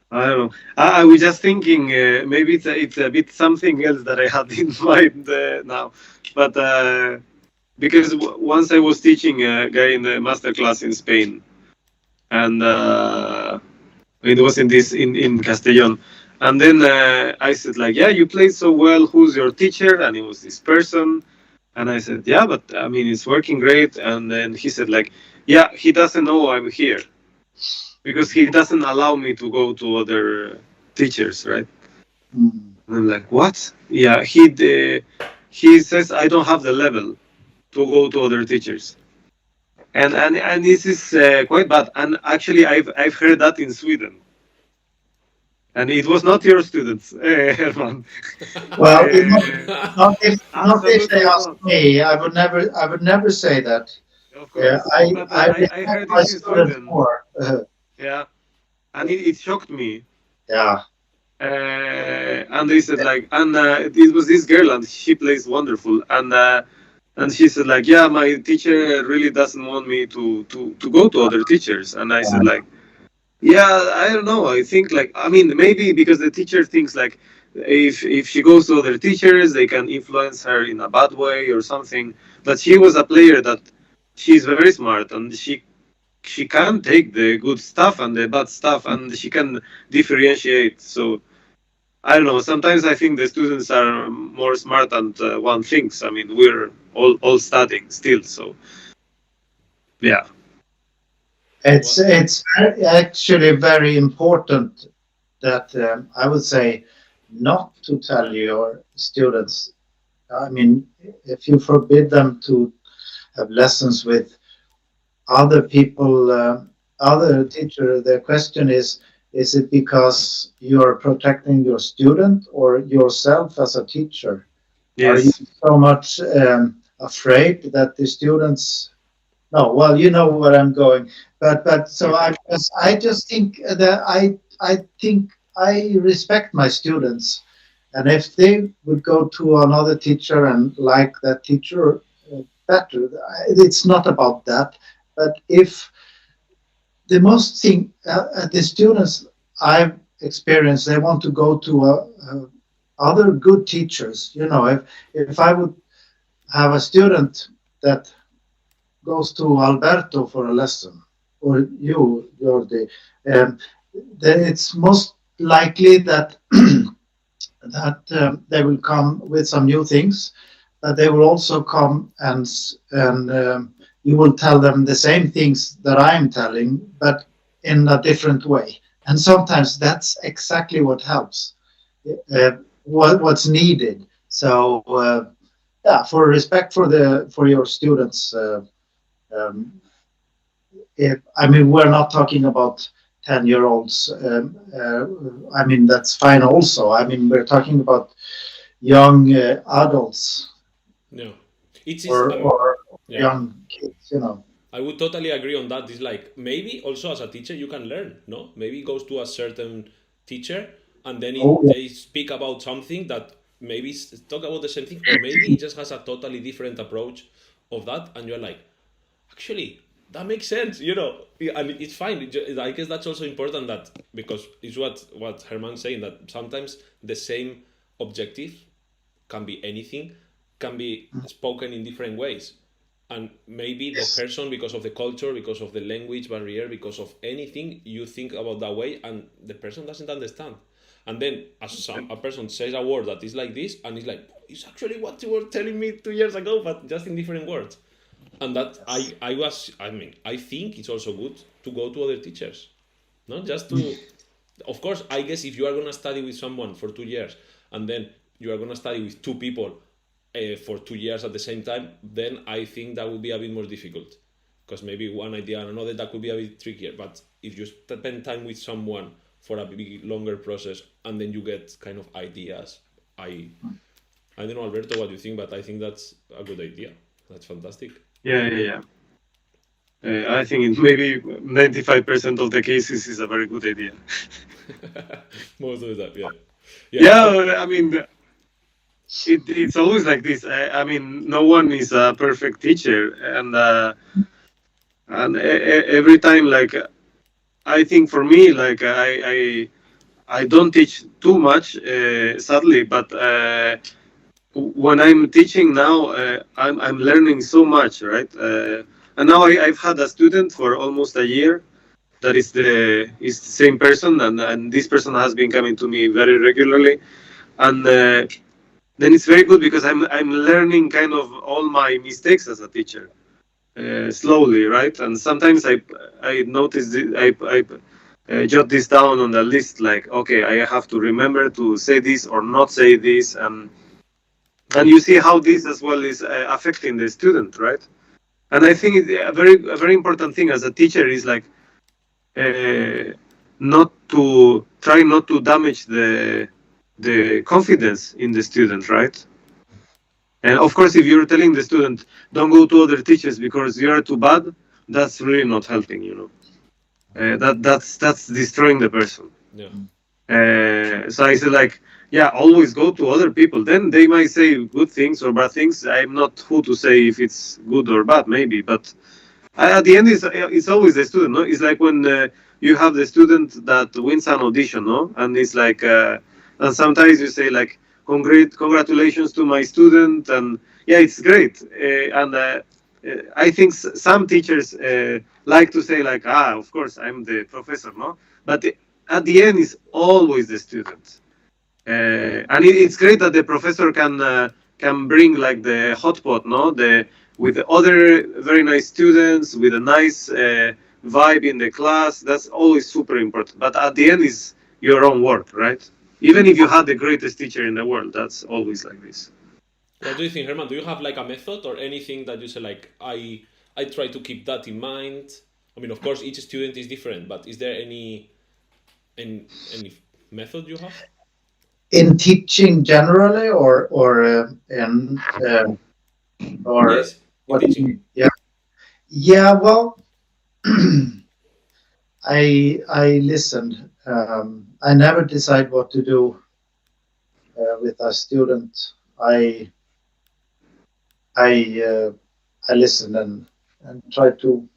I don't know. I was just thinking maybe it's a bit something else that I had in mind now, but because once I was teaching a guy in a masterclass in Spain, and it was in Castellón, and then I said like, yeah, you played so well. Who's your teacher? And it was this person, and I said, yeah, but I mean it's working great. And then he said like, yeah, he doesn't know I'm here, because he doesn't allow me to go to other teachers, right? And I'm like, what? Yeah, he says I don't have the level to go to other teachers, and this is quite bad. And actually, I've heard that in Sweden. and it was not your students, Herman. Well, not if Absolutely they ask not. me. I would never say that. Of course, but I I respect heard my it in students Sweden. more. Yeah, and it shocked me. Yeah. And they said like, and it was this girl, and she plays wonderful, and she said like, yeah, my teacher really doesn't want me to go to other teachers, and I said like, yeah, I don't know. I think like, I mean, maybe because the teacher thinks like, if she goes to other teachers, they can influence her in a bad way or something. But she was a player that she's very smart, and she can take the good stuff and the bad stuff, and she can differentiate. So I don't know. Sometimes I think the students are more smart than one thinks. I mean, we're all studying still, so yeah. It's actually very important that I would say not to tell your students. I mean, if you forbid them to have lessons with other people, other teacher, the question is it because you're protecting your student or yourself as a teacher? Are you Yes. so much afraid that the students? No, well, you know where I'm going, but so I just think that I think I respect my students, and if they would go to another teacher and like that teacher better, it's not about that. But if the most thing the students I've experienced, they want to go to other good teachers. You know, if I would have a student that goes to Alberto for a lesson, or you, Jordi, um, then it's most likely that they will come with some new things, but they will also come and you will tell them the same things that I'm telling, but in a different way. And sometimes that's exactly what helps, what's needed. So yeah, for respect for your students. Um, I mean, we're not talking about 10-year-olds. I mean, that's fine also. I mean, we're talking about young adults No, it's or yeah. young kids, you know. I would totally agree on that. It's like maybe also as a teacher you can learn, no? Maybe it goes to a certain teacher and then Oh, yeah. they speak about something that maybe talk about the same thing, or maybe it just has a totally different approach of that, and you're like, actually, that makes sense, and it's fine. I guess that's also important that because it's what Herman's saying, that sometimes the same objective can be anything, can be spoken in different ways, and maybe the Yes. person, because of the culture, because of the language barrier, because of anything, you think about that way and the person doesn't understand, and then a person says a word that is like this and it's like, it's actually what you were telling me 2 years ago but just in different words. And that I think it's also good to go to other teachers, not just to, of course, I guess if you are going to study with someone for 2 years and then you are going to study with two people for 2 years at the same time, then I think that would be a bit more difficult, because maybe one idea and another, that could be a bit trickier. But if you spend time with someone for a bit longer process and then you get kind of ideas, I don't know, Alberto, what you think, but I think that's a good idea. That's fantastic. Yeah. I think in maybe 95% of the cases is a very good idea. Most of the time, yeah. Yeah, I mean, it's always like this. I mean, no one is a perfect teacher, and every time, like, I think for me, like, I don't teach too much, sadly, but when I'm teaching now, I'm learning so much, right? And now I've had a student for almost a year that is the same person, and this person has been coming to me very regularly, and then it's very good because I'm learning kind of all my mistakes as a teacher, slowly, right? And sometimes I notice I jot this down on the list, like, okay, I have to remember to say this or not say this, and you see how this as well is affecting the student, right? And I think a very important thing as a teacher is like, not to try not to damage the confidence in the student, right? And of course, if you're telling the student, don't go to other teachers because you're too bad, that's really not helping, you know. That's destroying the person. Yeah. So I said, like, yeah, always go to other people. Then they might say good things or bad things. I'm not who to say if it's good or bad, maybe. But at the end, it's always the student, no? It's like when you have the student that wins an audition, no? And it's like, and sometimes you say, like, congratulations to my student. And yeah, it's great. I think some teachers like to say, like, of course, I'm the professor, no? But at the end, it's always the student. And it's great that the professor can bring like the hot pot, no? With the other very nice students, with a nice vibe in the class. That's always super important. But at the end, is your own work, right? Even if you had the greatest teacher in the world, that's always like this. What do you think, Herman? Do you have like a method or anything that you say, like, I try to keep that in mind? I mean, of course, each student is different, but is there any method you have? In teaching generally, or in or Yes, in what? teaching. Yeah. Well, I listened. I never decide what to do with a student. I listen and try to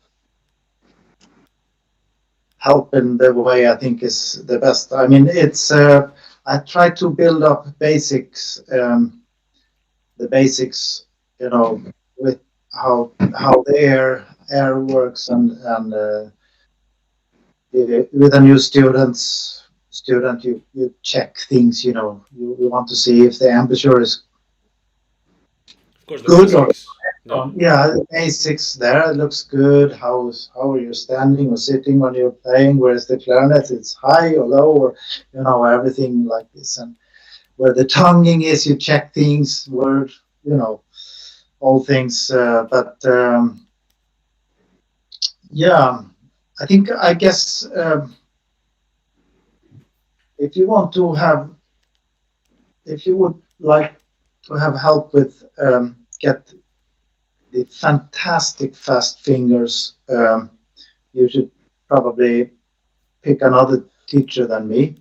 help in the way I think is the best. I mean, it's I try to build up basics, the basics, you know, with how the air works, and with a new student, you check things, you know, you want to see if the embouchure is Of course, the good or basics. Yeah. the basics there. It looks good. How are you standing or sitting when you're playing? Where's the clarinet? It's high or low, or you know, everything like this. And where the tonguing is, you check things. Where, you know, all things. But yeah, I guess if you want to have, if you would like to have help with get the fantastic fast fingers, you should probably pick another teacher than me.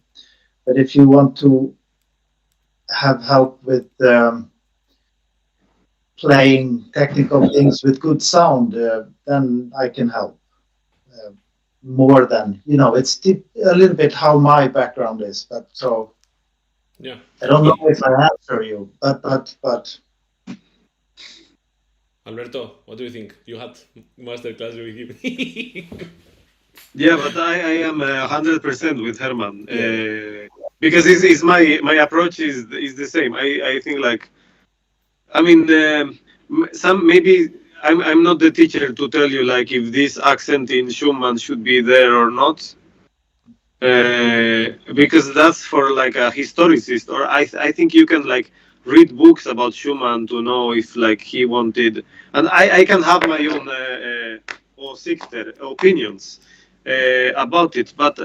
But if you want to have help with playing technical things with good sound, then I can help more than, you know, it's a little bit how my background is. But so Yeah. I don't know if I answer you, but Alberto, what do you think? You had masterclass with him. Yeah, but I am 100% with Herman, Yeah. because it's my approach is the same. I think, like, I mean, some maybe I'm not the teacher to tell you, like, if this accent in Schumann should be there or not, because that's for like a historicist. Or I think you can, like, read books about Schumann to know if, like, he wanted, and I can have my own opinions about it, but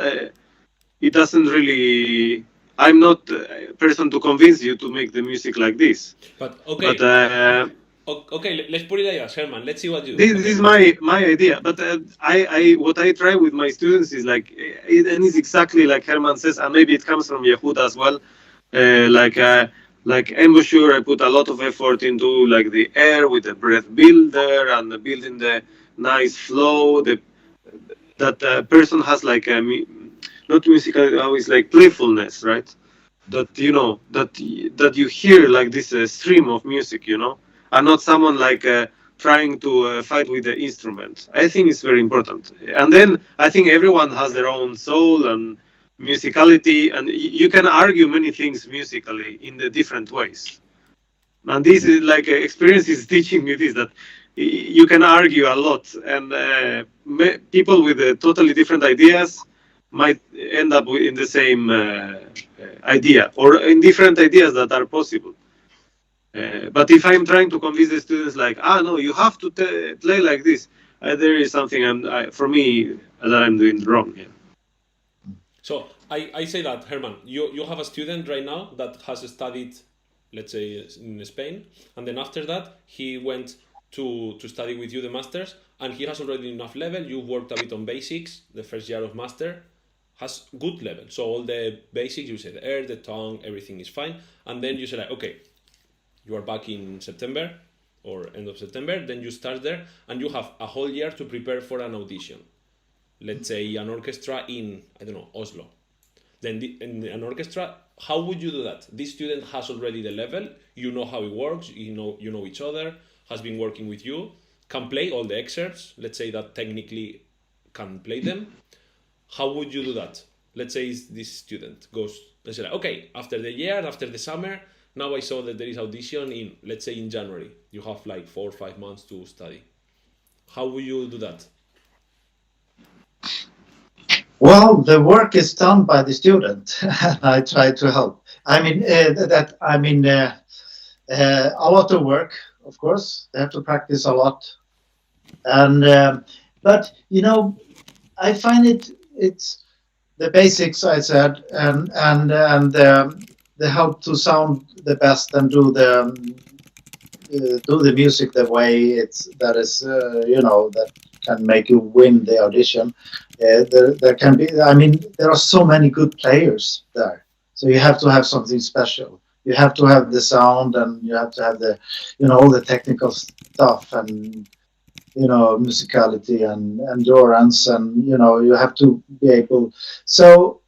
it doesn't really. I'm not a person to convince you to make the music like this. But okay. But okay, let's put it like that, Herman. Let's see what you. this is my idea. But I what I try with my students is, like, and it's exactly like Herman says, and maybe it comes from Yehuda as well. Like embouchure, I put a lot of effort into, like, the air with the breath builder and the building the nice flow. That person has, like, a not musical, always, like, playfulness, right? That, you know, that you hear, like, this stream of music, you know, and not someone, like, trying to fight with the instrument. I think it's very important. And then I think everyone has their own soul and musicality, and you can argue many things musically in the different ways. And this is, like, experience is teaching me this, that you can argue a lot, and people with totally different ideas might end up in the same idea, or in different ideas that are possible. But if I'm trying to convince the students, like, no, you have to play like this, there is something for me that I'm doing wrong. Yeah. So I say that, Herman, you have a student right now that has studied, let's say, in Spain, and then after that, he went to study with you the masters, and he has already enough level. You worked a bit on basics, the first year of master, has good level. So all the basics, you say the air, the tongue, everything is fine. And then you say like, okay, you are back in September or end of September, then you start there, and you have a whole year to prepare for an audition. Let's say an orchestra in, I don't know, Oslo. Then in an orchestra, how would you do that? This student has already the level, you know how it works, you know each other, has been working with you, can play all the excerpts, let's say that technically can play them. How would you do that? Let's say this student goes, let's say like, okay, after the year, after the summer, now I saw that there is audition in, let's say in January. You have like 4 or 5 months to study. How will you do that? Well, the work is done by the student. I try to help. I mean, a lot of work, of course. They have to practice a lot, and but I find it's the basics I said, and the help to sound the best and do the music the way that can make you win the audition. There can be. I mean, there are so many good players there, so you have to have something special. You have to have the sound, and you have to have all the technical stuff, and musicality and endurance, and you have to be able. So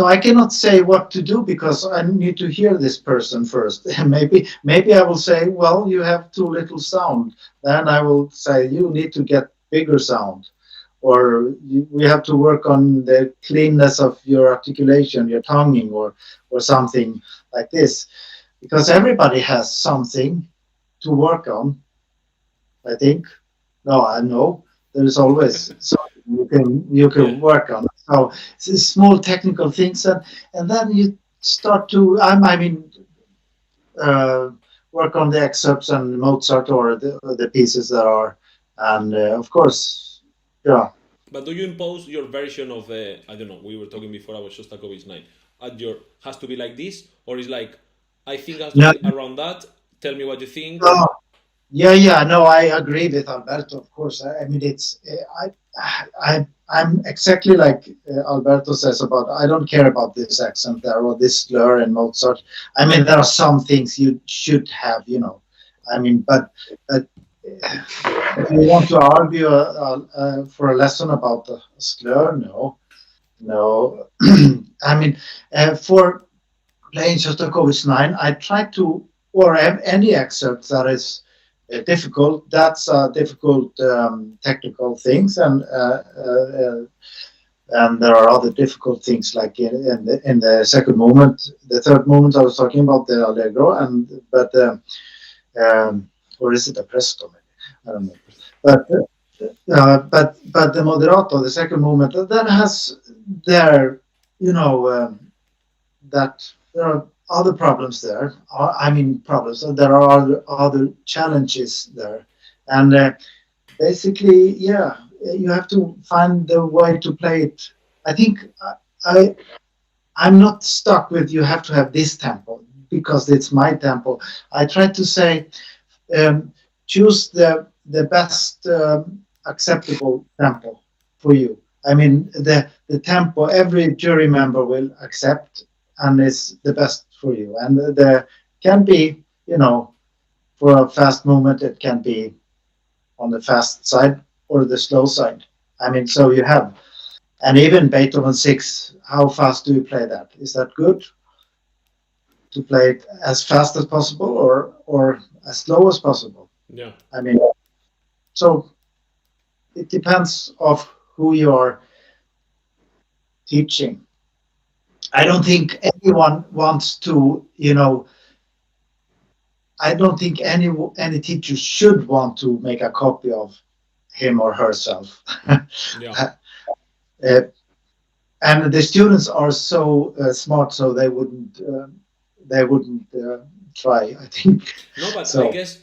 I cannot say what to do because I need to hear this person first. maybe I will say, well, you have too little sound. Then I will say you need to get bigger sound, or we have to work on the cleanness of your articulation, your tonguing, or something like this, because everybody has something to work on. I think. No, I know there's always something you can work on. So it's small technical things, and then you start to work on the excerpts and Mozart or the pieces that are, and of course, yeah. But do you impose your version of the, I don't know, we were talking before about Shostakovich 9, has to be like this, or is like, I think it has to No, be around that, tell me what you think? no, yeah, no, I agree with Alberto, of course. I mean, I'm exactly like Alberto says about, I don't care about this accent there or this slur in Mozart. I mean, there are some things you should have, I mean, but if you want to argue for a lesson about the slur, no. I mean, for playing Shostakovich 9, I try to, or any excerpt that is difficult. That's difficult technical things, and there are other difficult things like in the second movement, the third movement I was talking about, the allegro, or is it a presto? I don't know. But the moderato, the second movement, that has there, that there are other problems there. I mean, problems. There are other challenges there, and basically, yeah, you have to find the way to play it. I think I'm not stuck with you have to have this tempo because it's my tempo. I try to say choose the best acceptable tempo for you. I mean, the tempo every jury member will accept and is the best for you. And there can be, for a fast movement, it can be on the fast side or the slow side. I mean, so you have, and even Beethoven 6, how fast do you play that? Is that good to play it as fast as possible or as slow as possible? Yeah. I mean, so it depends of who you are teaching. I don't think anyone wants to, I don't think any teacher should want to make a copy of him or herself. Yeah. And the students are so smart, so they wouldn't try. I think. No, but So, I guess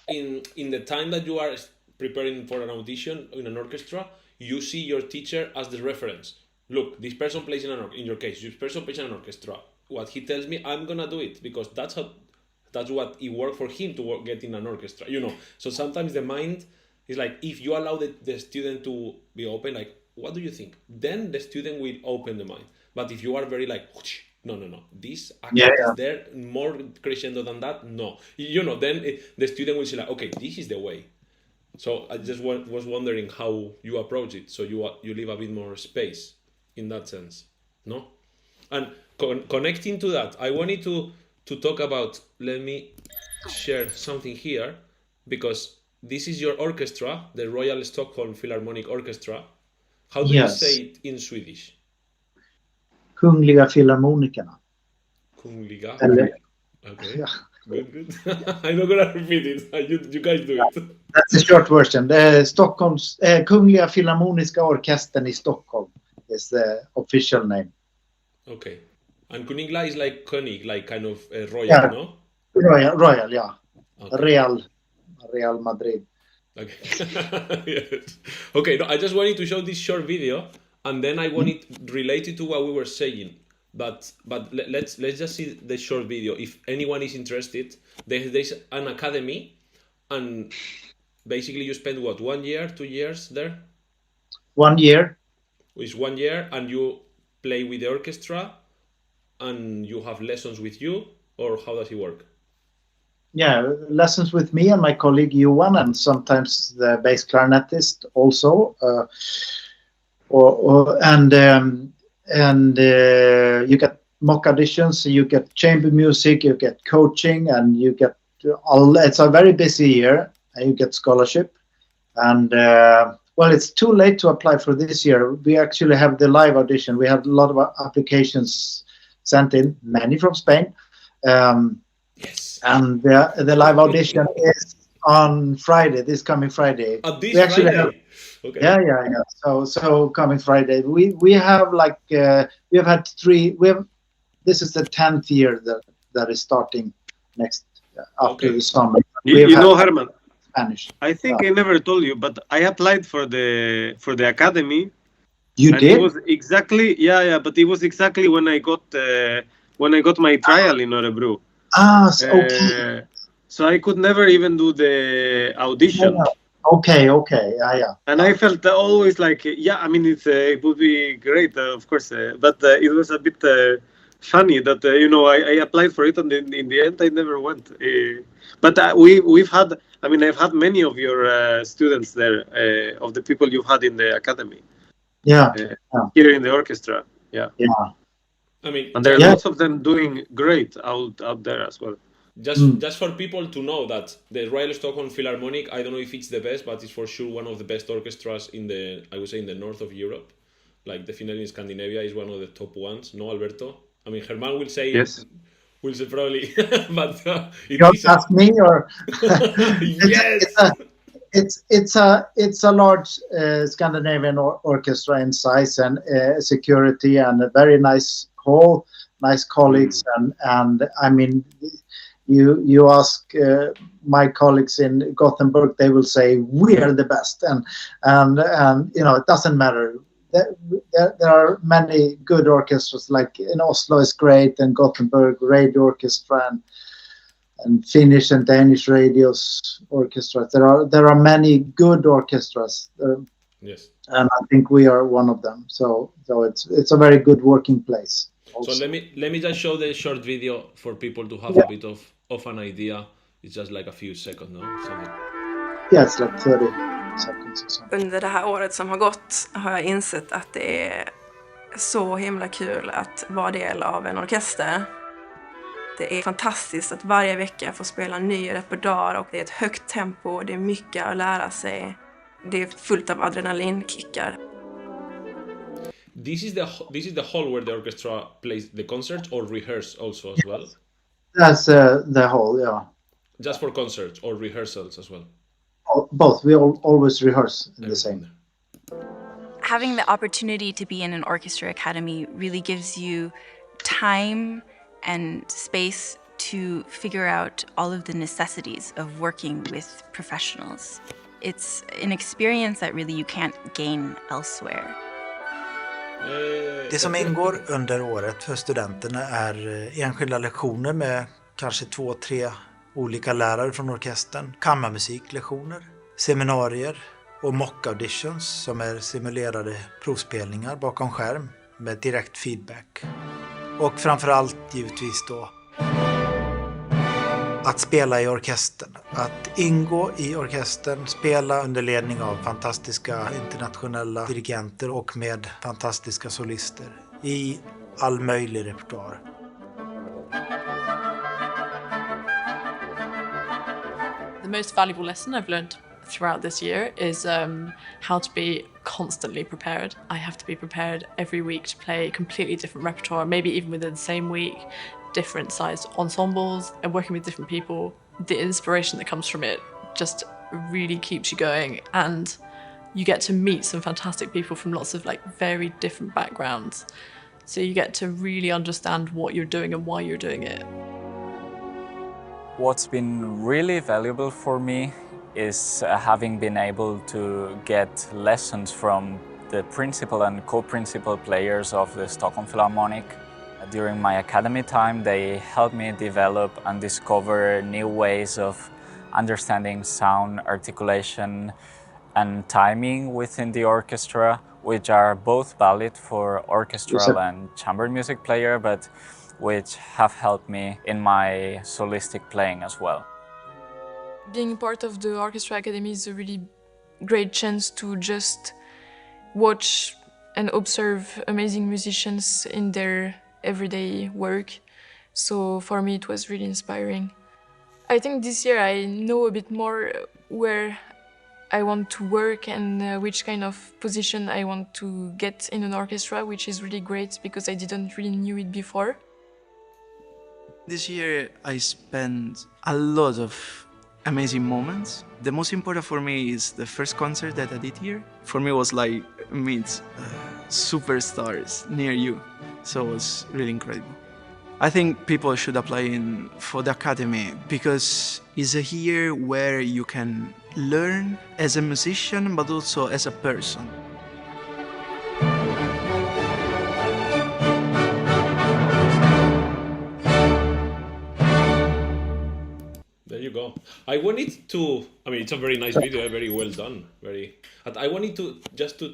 in the time that you are preparing for an audition in an orchestra, you see your teacher as the reference. look, this person plays in your case, this person plays in an orchestra. What he tells me, I'm gonna do it because that's what it worked for him to get in an orchestra. So sometimes the mind is like, if you allow the student to be open, like, what do you think? Then the student will open the mind. But if you are very like, no, this accent is there, more crescendo than that, no. Then the student will say like, okay, this is the way. So I just was wondering how you approach it. So you leave a bit more space in that sense, no? And connecting to that, I wanted to talk about, let me share something here, because this is your orchestra, the Royal Stockholm Philharmonic Orchestra. How do you say it in Swedish? Kungliga Filharmonikerna. Kungliga? Eller, Okay. ja. Good. I'm not gonna repeat it. You guys do it. That's the short version. Stockholms Kungliga Filharmoniska Orkestern i Stockholm is the official name. Okay. And Kunigla is like König, like kind of royal, no? Royal, yeah. Okay. Real Madrid. Okay. Yes. Okay, no, I just wanted to show this short video, and then I wanted related to what we were saying. But let's just see the short video. If anyone is interested, there's an academy, and basically you spend what, 1 year, 2 years there? 1 year. It's 1 year, and you play with the orchestra, and you have lessons with you, or how does it work? Yeah, lessons with me and my colleague Juan, and sometimes the bass clarinetist also. You get mock auditions, you get chamber music, you get coaching, and you get it's a very busy year, and you get scholarship. And well, it's too late to apply for this year. We actually have the live audition. We had a lot of applications sent in, many from Spain. Yes. And the live audition is on Friday, this coming Friday. This Friday? Okay. Yeah. So coming Friday, we have like we have had this is the 10th year that is starting next after the summer. You know, Hermann, Spanish. I think I never told you, but I applied for the academy. You and did? It was exactly but it was exactly when I got my trial in Örebro. Okay. So I could never even do the audition. Yeah. Okay, yeah. And I felt always like, I mean, it would be great, of course, but it was a bit funny that I applied for it, and in the end I never went. But I've had many of your students there, of the people you've had in the academy. Yeah. Here in the orchestra. Yeah. I mean, and there are lots of them doing great out there as well. Just for people to know that the Royal Stockholm Philharmonic, I don't know if it's the best, but it's for sure one of the best orchestras in the north of Europe. Like definitely in Scandinavia is one of the top ones. No, Alberto? I mean, Hermann will say yes. Will say probably, but don't ask me or yes. It's a large Scandinavian orchestra in size and security, and a very nice hall, nice colleagues, and I mean, you ask my colleagues in Gothenburg, they will say we are the best, and it doesn't matter. There are many good orchestras, like in Oslo is great, and Gothenburg Radio Orchestra, and Finnish and Danish radios orchestras. There are many good orchestras. Yes. And I think we are one of them. So it's a very good working place. Also. So let me just show the short video for people to have a bit of an idea. It's just like a few seconds, no? Something. Yeah, it's like 30 seconds or something. Under det här året som har gått har jag insett att det är så himla kul att vara del av en orkester. Det är fantastiskt att varje vecka få spela en ny repertoar, och det är ett högt tempo, det är mycket att lära sig. Det är fullt av adrenalinkickar. This is the hall where the orchestra plays the concerts or rehearse also as well? That's the hall, yeah. Just for concerts or rehearsals as well? Both. We always rehearse in the same. Having the opportunity to be in an orchestra academy really gives you time and space to figure out all of the necessities of working with professionals. It's an experience that really you can't gain elsewhere. Det som ingår under året för studenterna är enskilda lektioner med kanske 2-3 olika lärare från orkestern, kammarmusiklektioner, seminarier och mock auditions som är simulerade provspelningar bakom skärm med direkt feedback. Och framförallt givetvis då att spela i orkestern, att ingå i orkestern, spela under ledning av fantastiska internationella dirigenter och med fantastiska solister i all möjlig repertoar. The most valuable lesson I've learned throughout this year is how to be constantly prepared. I have to be prepared every week to play completely different repertoire, maybe even within the same week, different sized ensembles and working with different people. The inspiration that comes from it just really keeps you going, and you get to meet some fantastic people from lots of very different backgrounds. So you get to really understand what you're doing and why you're doing it. What's been really valuable for me is having been able to get lessons from the principal and co-principal players of the Stockholm Philharmonic. During my academy time, they helped me develop and discover new ways of understanding sound, articulation, and timing within the orchestra, which are both valid for orchestral and chamber music player, but which have helped me in my solistic playing as well. Being part of the Orchestra Academy is a really great chance to just watch and observe amazing musicians in their everyday work. So for me it was really inspiring. I think this year I know a bit more where I want to work and which kind of position I want to get in an orchestra, which is really great because I didn't really knew it before. This year I spent a lot of amazing moments. The most important for me is the first concert that I did here. For me it was like meet superstars near you, so it was really incredible. I think people should apply for the academy because it's a year where you can learn as a musician but also as a person. There you go. I wanted to, it's a very nice video, very well done. I wanted to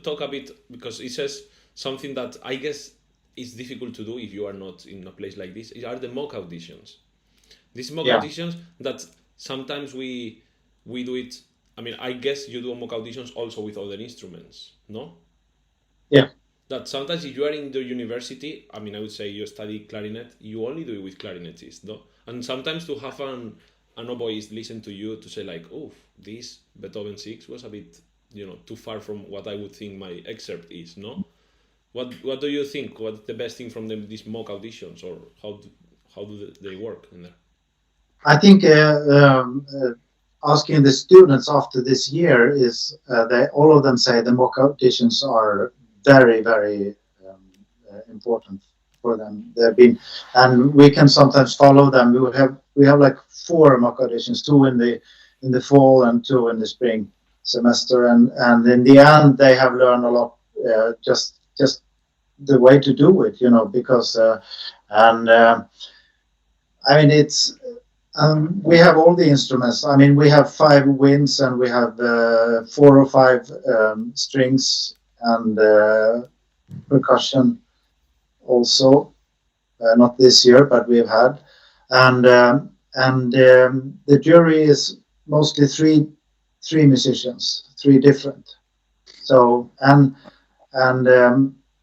talk a bit, because it says something that I guess is difficult to do if you are not in a place like this, are the mock auditions. These mock auditions that sometimes we do it, I guess you do mock auditions also with other instruments, no? Yeah. That sometimes if you are in the university, I would say you study clarinet, you only do it with clarinetists, no? And sometimes to have an oboist listen to you to say like, oh, this Beethoven 6 was a bit, too far from what I would think my excerpt is, no? What do you think? What's the best thing from these mock auditions, or how do they work in there? I think asking the students after this year is all of them say the mock auditions are very, very important for them. They've been, and we can sometimes follow them. We have like 4 mock auditions, 2 in the fall and 2 in the spring semester, and in the end they have learned a lot. Just the way to do it, because it's we have all the instruments. We have 5 winds and we have 4 or 5 strings and percussion also. Not this year, but we've had, and the jury is mostly three musicians, 3 different. So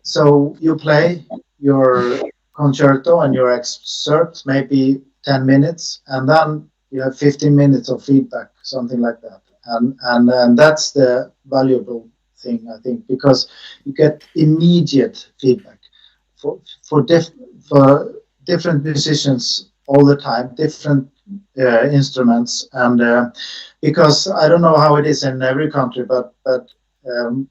so you play your concerto and your excerpt, maybe 10 minutes, and then you have 15 minutes of feedback, something like that. And that's the valuable thing, I think, because you get immediate feedback for different musicians all the time, different instruments, and because I don't know how it is in every country, but and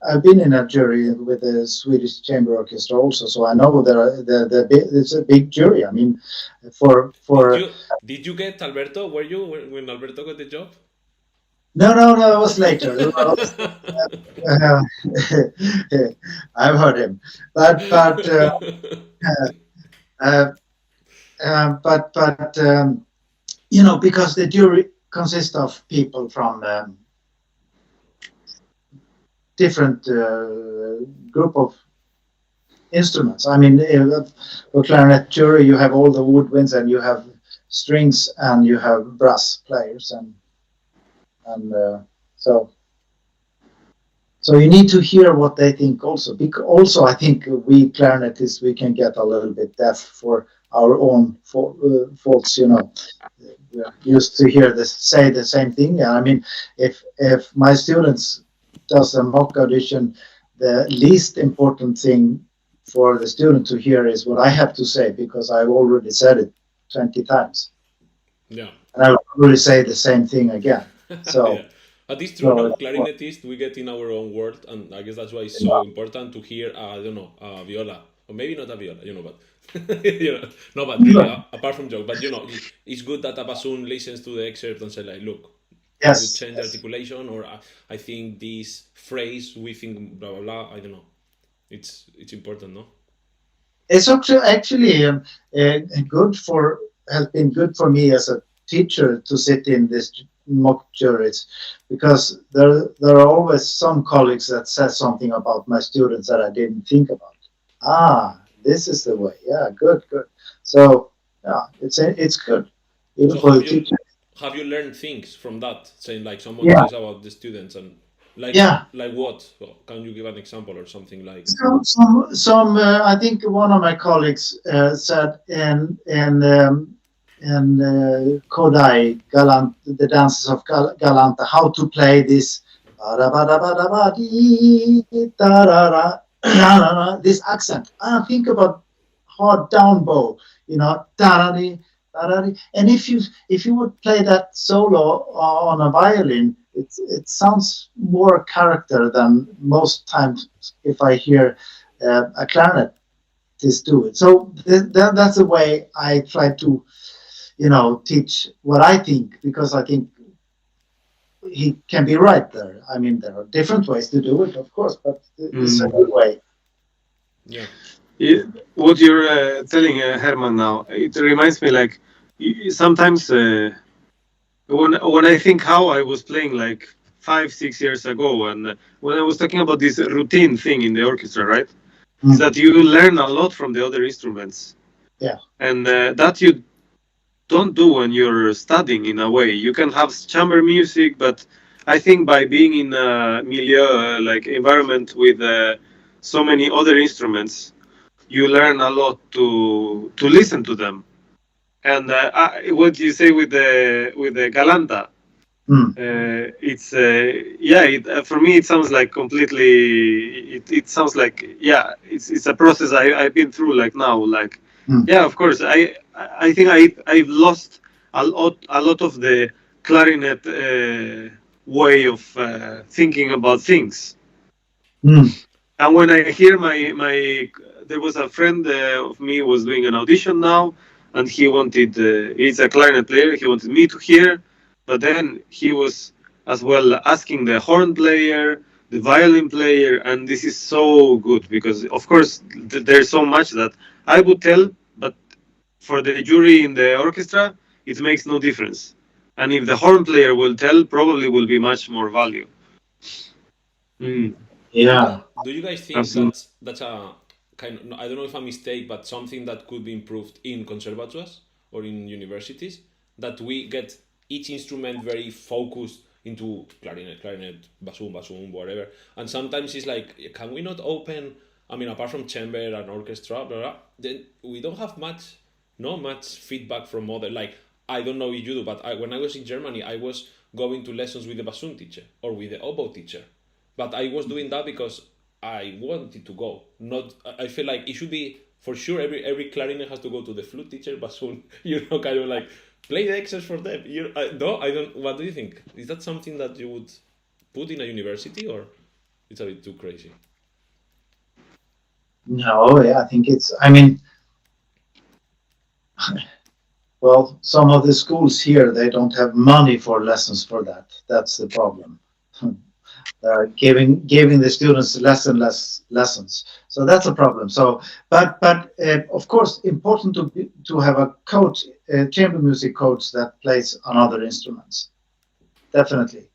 I've been in a jury with the Swedish Chamber Orchestra also, so I know it's a big jury. Did you get Alberto? Were you when Alberto got the job? No, it was later. Uh, I've heard him, but uh, because the jury consists of people from different group of instruments. I mean, for clarinet jury, you have all the woodwinds, and you have strings, and you have brass players, and so you need to hear what they think also. Also, I think we clarinetists, we can get a little bit deaf for our own faults. We're used to hear say the same thing. I mean, if my students does a mock audition, the least important thing for the student to hear is what I have to say, because I've already said it 20 times. Yeah. And I will probably say the same thing again. So. Yeah. But it's true, no? Clarinetists, we get in our own world, and I guess that's why it's so important to hear, I don't know, a viola, or maybe not a viola, but no, but really, apart from joke, but it's good that a bassoon listens to the excerpt and say, like, look, yes, change the articulation, or I think this phrase, we think blah blah blah. I don't know. It's important, no? It's actually has been good for me as a teacher to sit in this mock juries, because there are always some colleagues that says something about my students that I didn't think about. This is the way. Yeah, good. So yeah, it's good even for the teacher. Have you learned things from that? Saying like someone says about the students, and like what? Can you give an example or something like? Some I think one of my colleagues said in Kodai Galant, the dances of Galanta, how to play this this accent. Think about hard down bow, and if you would play that solo on a violin, it sounds more character than most times if I hear a clarinetist do it. So that's the way I try to teach what I think, because I think he can be right there. I mean, there are different ways to do it, of course, but it's a good way. Yeah. What you're telling Herman now, it reminds me like sometimes when I think how I was playing like 5-6 years ago, and when I was talking about this routine thing in the orchestra, right? Is that you learn a lot from the other instruments. Yeah. And that you don't do when you're studying in a way. You can have chamber music, but I think by being in a milieu, like environment with so many other instruments, you learn a lot to listen to them. And what you say with the Galanta, it's for me it sounds like completely. It sounds like it's a process I've been through like now. Like of course I think I've lost a lot of the clarinet way of thinking about things. And when I hear my there was a friend of me was doing an audition now, and he wanted he's a clarinet player. He wanted me to hear, but then he was as well asking the horn player, the violin player, and this is so good because of course there's so much that I would tell, but for the jury in the orchestra it makes no difference. And if the horn player will tell, probably will be much more value. Yeah. Do you guys think that's a kind of, I don't know if a mistake, but something that could be improved in conservatoires or in universities, that we get each instrument very focused into clarinet, bassoon, whatever, and sometimes it's like, can we not open? I mean, apart from chamber and orchestra, blah, blah, then we don't have much feedback from other. Like, I don't know if you do, but when I was in Germany, I was going to lessons with the bassoon teacher or with the oboe teacher. But I was doing that because I wanted to go. Not, I feel like it should be for sure. Every clarinet has to go to the flute teacher, bassoon. Kind of like play the excerpts for them. No, I don't. What do you think? Is that something that you would put in a university, or it's a bit too crazy? No, I think it's. I mean, Well, some of the schools here, they don't have money for lessons for that. That's the problem. They're giving the students less and less lessons. So that's a problem. So, but of course, important to have a coach, a chamber music coach that plays on other instruments. Definitely.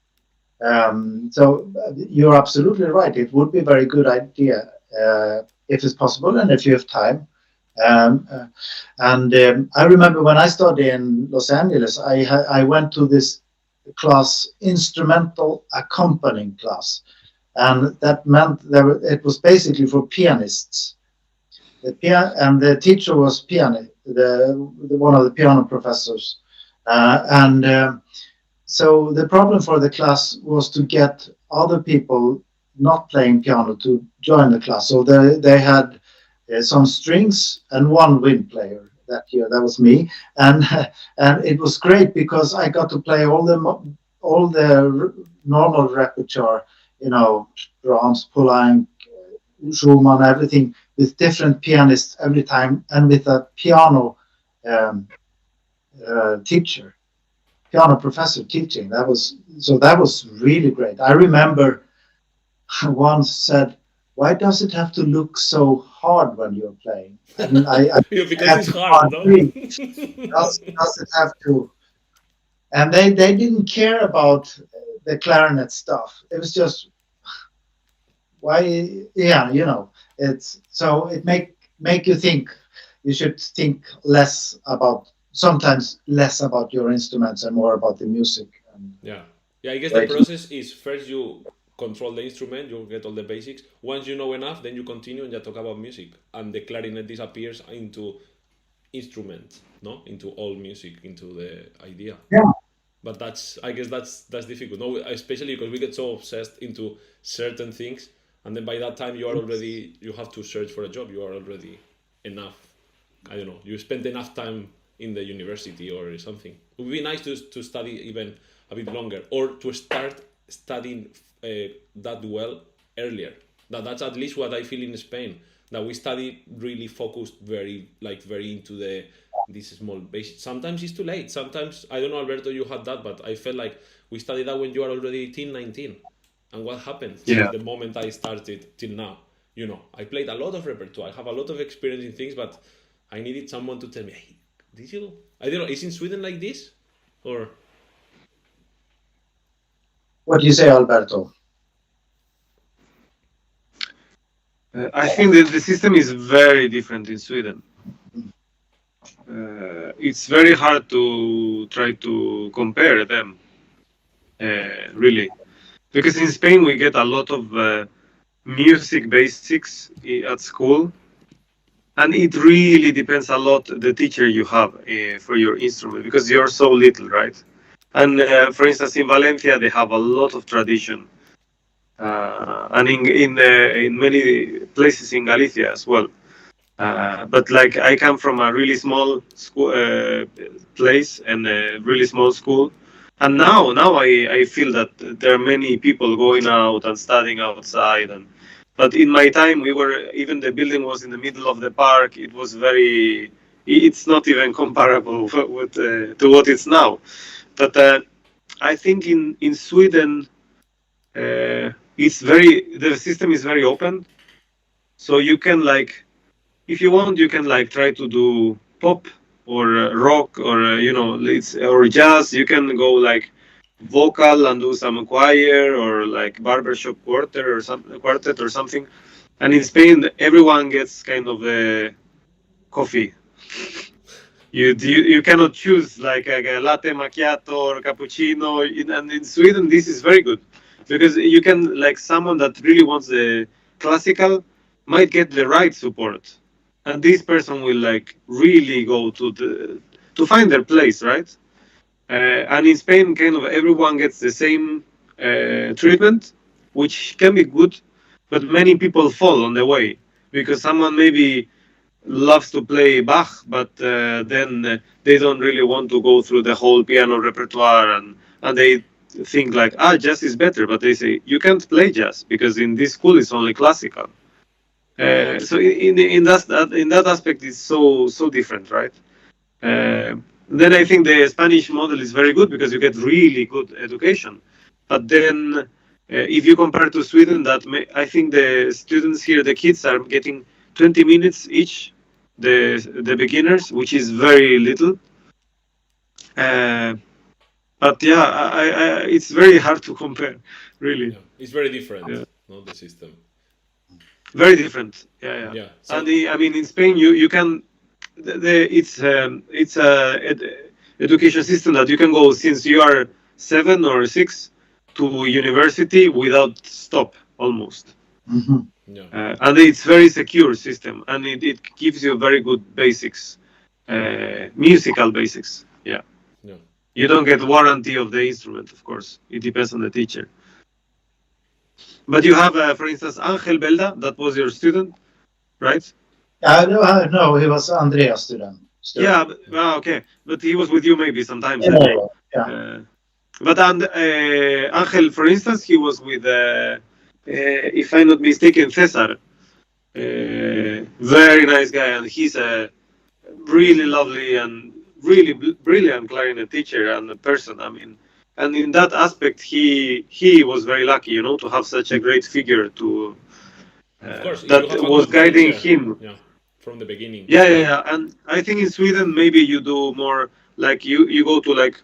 So you're absolutely right. It would be a very good idea if it's possible and if you have time. I remember when I studied in Los Angeles, I went to this class, instrumental accompanying class, and that meant it was basically for pianists. The teacher was one of the piano professors, so the problem for the class was to get other people not playing piano to join the class. So they had some strings and one wind player that year. That was me, and it was great because I got to play all the normal repertoire, Brahms, Poulenc, Schumann, everything with different pianists every time, and with a piano teacher. Piano professor teaching. That was really great. I remember once said, "Why does it have to look so hard when you're playing?" Because it's hard, no? Does it have to? And they didn't care about the clarinet stuff. It was just why, it's so it make you think. You should think sometimes less about your instruments and more about the music. Yeah, I guess the process is first you control the instrument, you get all the basics. Once you know enough, then you continue and you talk about music, and the clarinet disappears into instrument, no, into all music, into the idea. Yeah. But I guess that's difficult. No, especially because we get so obsessed into certain things, and then by that time you have to search for a job. You are already enough. I don't know. You spend enough time in the university or something. It would be nice to study even a bit longer, or to start studying that well earlier. That's at least what I feel in Spain. That we study really focused, very into this small basic. Sometimes it's too late. Sometimes, I don't know, Alberto, you had that, but I felt like we studied that when you are already 18, 19. And what happened since the moment I started till now? I played a lot of repertoire. I have a lot of experience in things, but I needed someone to tell me, hey, did you? I don't know, is in Sweden like this? Or? What do you say, Alberto? I think that the system is very different in Sweden. It's very hard to try to compare them, really. Because in Spain we get a lot of music basics at school. And it really depends a lot the teacher you have for your instrument, because you're so little, right? And for instance, in Valencia, they have a lot of tradition. And in many places in Galicia as well. But like I come from a really small school place and a really small school, and now I feel that there are many people going out and studying outside. But in my time, even the building was in the middle of the park. It was it's not even comparable with to what it's now. But I think in Sweden, the system is very open. So you can if you want, you can try to do pop or rock or or jazz. You can go vocal and do some choir or barbershop quartet or something. And in Spain, everyone gets kind of a coffee. You cannot choose a latte macchiato or cappuccino. And in Sweden, this is very good because you can someone that really wants the classical might get the right support, and this person will really go to find their place, right? And in Spain, kind of everyone gets the same treatment, which can be good, but many people fall on the way because someone maybe loves to play Bach, but then they don't really want to go through the whole piano repertoire, and they think jazz is better, but they say you can't play jazz because in this school it's only classical. So in that aspect, it's so different, right? then I think the Spanish model is very good because you get really good education. But then, if you compare to Sweden, I think the students here, the kids, are getting 20 minutes each, the beginners, which is very little. But yeah, it's very hard to compare, really. Yeah. It's very different, Yeah. not the system. Very different. Yeah. Yeah. So, And I mean, in Spain, you can it's a education system that you can go since you are 7 or 6 to university without stop almost. yeah. And it's very secure system, and it gives you very good basics, musical basics. Yeah. Yeah. You don't get warranty of the instrument, of course. It depends on the teacher. But you have, for instance, Angel Belda, that was your student, right? No, he was Andreas' student. Yeah, okay. But he was with you maybe sometimes. Yeah. But Angel, for instance, he was with, if I'm not mistaken, Cesar. Very nice guy, and he's a really lovely and really brilliant clarinet teacher and a person. I mean, and in that aspect, he was very lucky, to have such a great figure to Of course, that you have a was good guiding teacher. him. Yeah, from the beginning. Yeah. And I think in Sweden, maybe you do more like you go to like,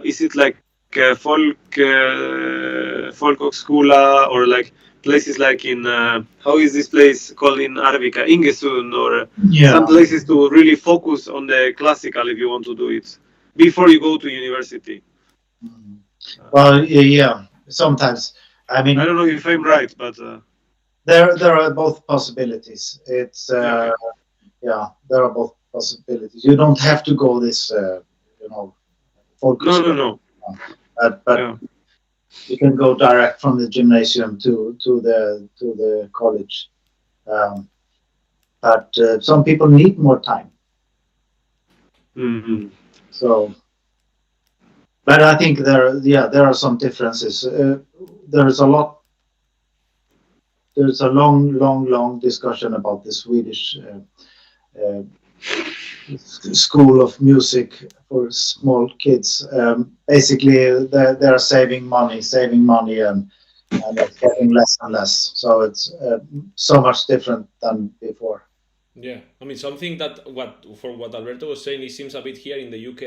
is it like folkhögskola or like places like in how is this place called in Arvika, Ingesund, or some places to really focus on the classical if you want to do it before you go to university. Well, yeah, sometimes. I mean, I don't know if I'm right, but there are both possibilities. It's there are both possibilities. You don't have to go this, focus. No. But you can go direct from the gymnasium to the college. But some people need more time. Mm-hmm. So, but I think there are some differences. There's a long discussion about the Swedish school of music for small kids. Basically, they're saving money, and it's getting less and less. So it's so much different than before. Yeah, I mean something that what Alberto was saying, it seems a bit here in the UK.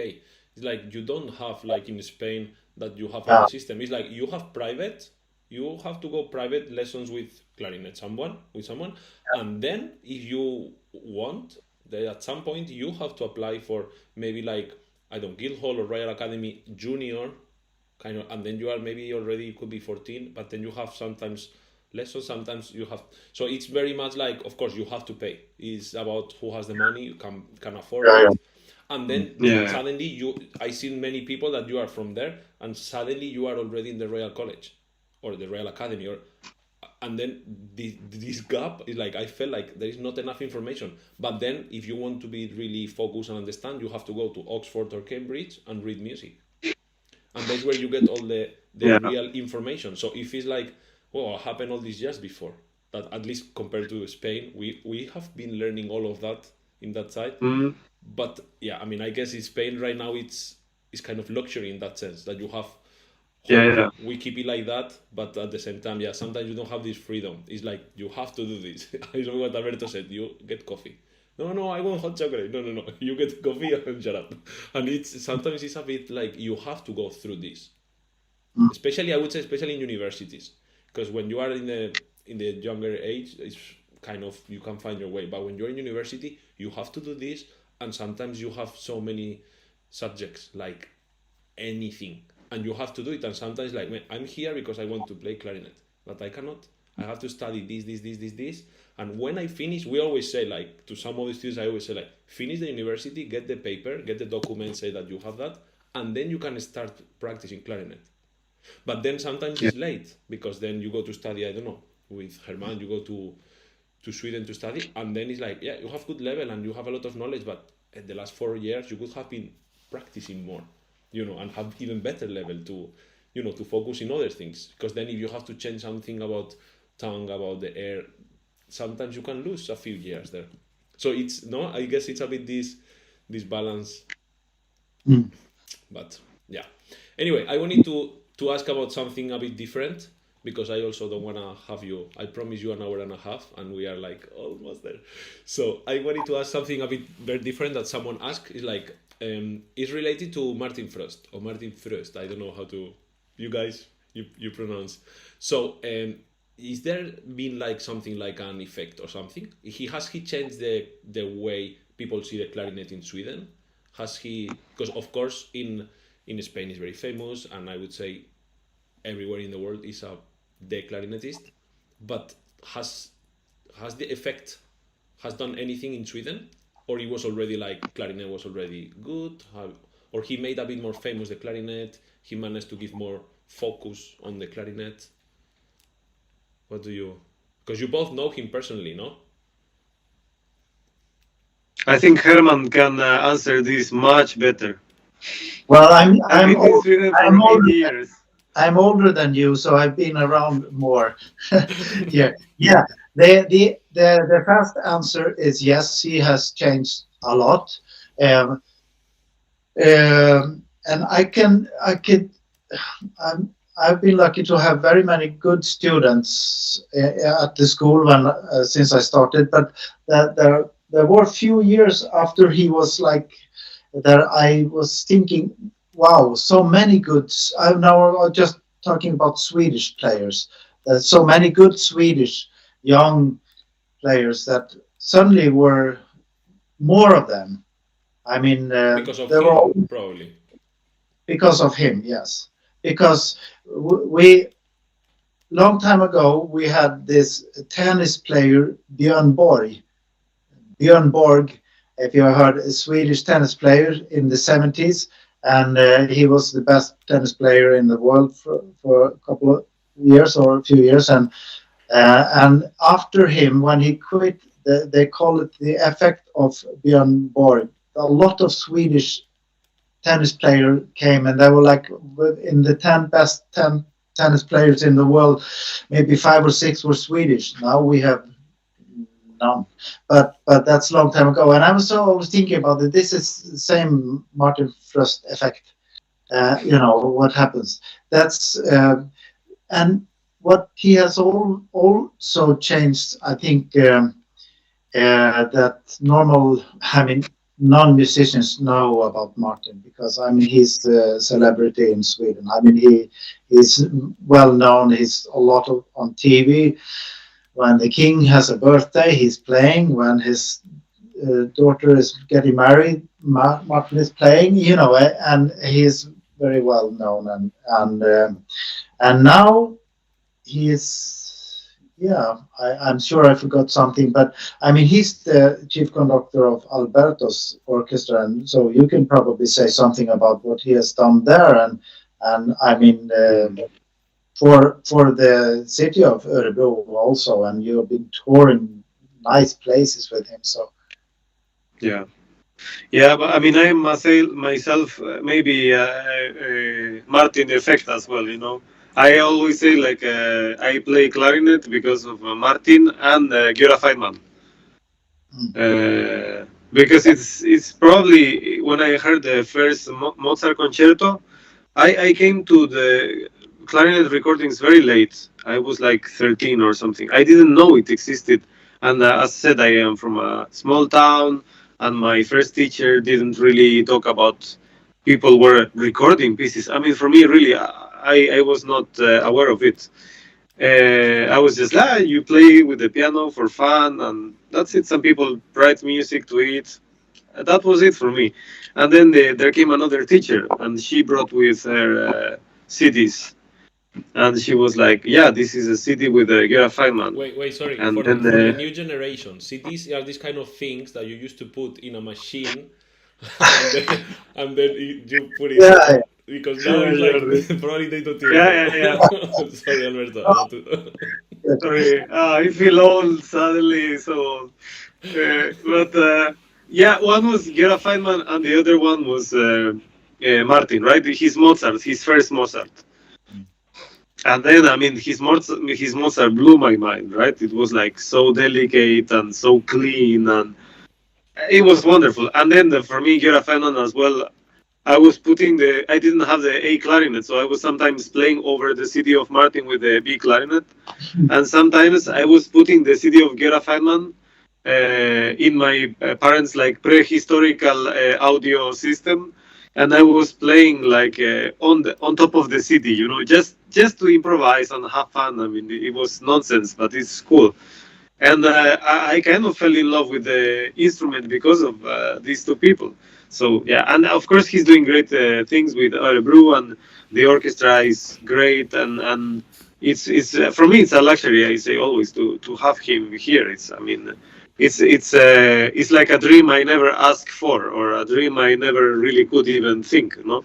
It's like you don't have like in Spain that you have a system. It's like you have private. You have to go private lessons with clarinet, with someone, and then if you want, then at some point you have to apply for maybe like Guildhall or Royal Academy Junior, kind of, and then you are maybe already, you could be 14, but then you have sometimes lessons, sometimes you have. So it's very much like, of course, you have to pay. It's about who has the money, you can afford it. And then suddenly I see many people that you are from there, and suddenly you are already in the Royal College or the Royal Academy, and then this gap is like, I felt like there is not enough information. But then if you want to be really focused and understand, you have to go to Oxford or Cambridge and read music, and that's where you get all the real information. So if it's like, well, it happened all these years before, that at least compared to Spain, we have been learning all of that in that side. But yeah, I mean, I guess in Spain right now it's kind of luxury in that sense that you have. We keep it like that, but at the same time, sometimes you don't have this freedom. It's like you have to do this. I know what Alberto said. You get coffee. No, I want hot chocolate. No. You get coffee and shut up. And sometimes it's a bit like you have to go through this. Especially, I would say, especially in universities, because when you are in the younger age, it's kind of, you can find your way. But when you're in university, you have to do this, and sometimes you have so many subjects, like anything. And you have to do it, and sometimes like, man, I'm here because I want to play clarinet, but I cannot. I have to study this. And when I finish, we always say, like, to some of the students, I always say, like, finish the university, get the paper, get the document, say that you have that, and then you can start practicing clarinet. But then sometimes it's late, because then you go to study, I don't know, with Hermann, you go to Sweden to study, and then it's like, you have good level and you have a lot of knowledge, but in the last 4 years, you could have been practicing more. And have even better level to, to focus in other things. Because then if you have to change something about tongue, about the air, sometimes you can lose a few years there. So I guess it's a bit this balance But yeah. Anyway, I wanted to ask about something a bit different, because I also don't want to have you. I promise you an hour and a half, and we are like almost there. So I wanted to ask something a bit very different that someone asked. Is like is related to Martin Frost or Martin Frost. I don't know how to. You guys, you pronounce. So is there been like something like an effect or something? Has he changed the way people see the clarinet in Sweden? Has he? Because of course in Spain is very famous, and I would say everywhere in the world is the clarinetist. But has the effect has done anything in Sweden, or it was already like clarinet was already good, or he made a bit more famous the clarinet? He managed to give more focus on the clarinet. What do you? Because you both know him personally, no? I think Hermann can answer this much better. Well, I've been in Sweden for 8 years. I'm older than you, so I've been around more. Yeah. The fast answer is yes. He has changed a lot, and I've been lucky to have very many good students at the school since I started. But there were a few years after he was like that. I was thinking, wow, so many good. I'm now just talking about Swedish players. There's so many good Swedish young players that suddenly were more of them. I mean, because of him, probably. Because of him, yes. Because we long time ago we had this tennis player Björn Borg, if you heard, a Swedish tennis player in the 70s, and he was the best tennis player in the world for a couple of years or a few years, and after him, when he quit, they call it the effect of Björn Borg. A lot of Swedish tennis players came, and they were like in the 10 best tennis players in the world, maybe 5 or 6 were Swedish. Now we have none, but that's a long time ago. And I was always thinking about it. This is the same Martin Frost effect. What happens. That's and what he has also changed. I think that non-musicians know about Martin, because he's a celebrity in Sweden. He's well known. He's a lot on TV. When the king has a birthday, he's playing. When his daughter is getting married, Martin is playing. And he's very well known. And now he is. Yeah, I'm sure I forgot something, but he's the chief conductor of Alberto's orchestra, and so you can probably say something about what he has done there, and for the city of Örebro also, and you've been touring nice places with him. So yeah, but I must say myself maybe Martin effect as well. I always say I play clarinet because of Martin and Göra Feidman. Because it's probably when I heard the first Mozart concerto, I came to the clarinet recordings very late. I was like 13 or something. I didn't know it existed. And as said, I am from a small town, and my first teacher didn't really talk about people were recording pieces. For me, really, I was not aware of it. I was just you play with the piano for fun, and that's it. Some people write music to it. That was it for me. And then there came another teacher, and she brought with her CDs, and she was like, "Yeah, this is a CD with Göra Feidman." Wait, sorry. And for then the new generation, CDs are these kind of things that you used to put in a machine, and then you put it. Yeah. Because now it's like probably they don't even Yeah. Sorry, Alberto. Sorry, I feel old suddenly. So, but one was Göra Feidman, and the other one was Martin, right? His first Mozart. And then his Mozart blew my mind, right? It was like so delicate and so clean, and it was wonderful. And then for me, Göra Feidman as well. I was putting I didn't have the A clarinet, so I was sometimes playing over the CD of Martin with the B clarinet, and sometimes I was putting the CD of Gera Feynman in my parents' like prehistorical audio system, and I was playing like on top of the CD, you know, just to improvise and have fun. I mean, it was nonsense, but it's cool. And I kind of fell in love with the instrument because of these two people. So yeah, and of course he's doing great things with Örebro, and the orchestra is great, and it's for me it's a luxury. I say always to have him here. It's I mean it's like a dream I never asked for, or a dream I never really could even think. You know,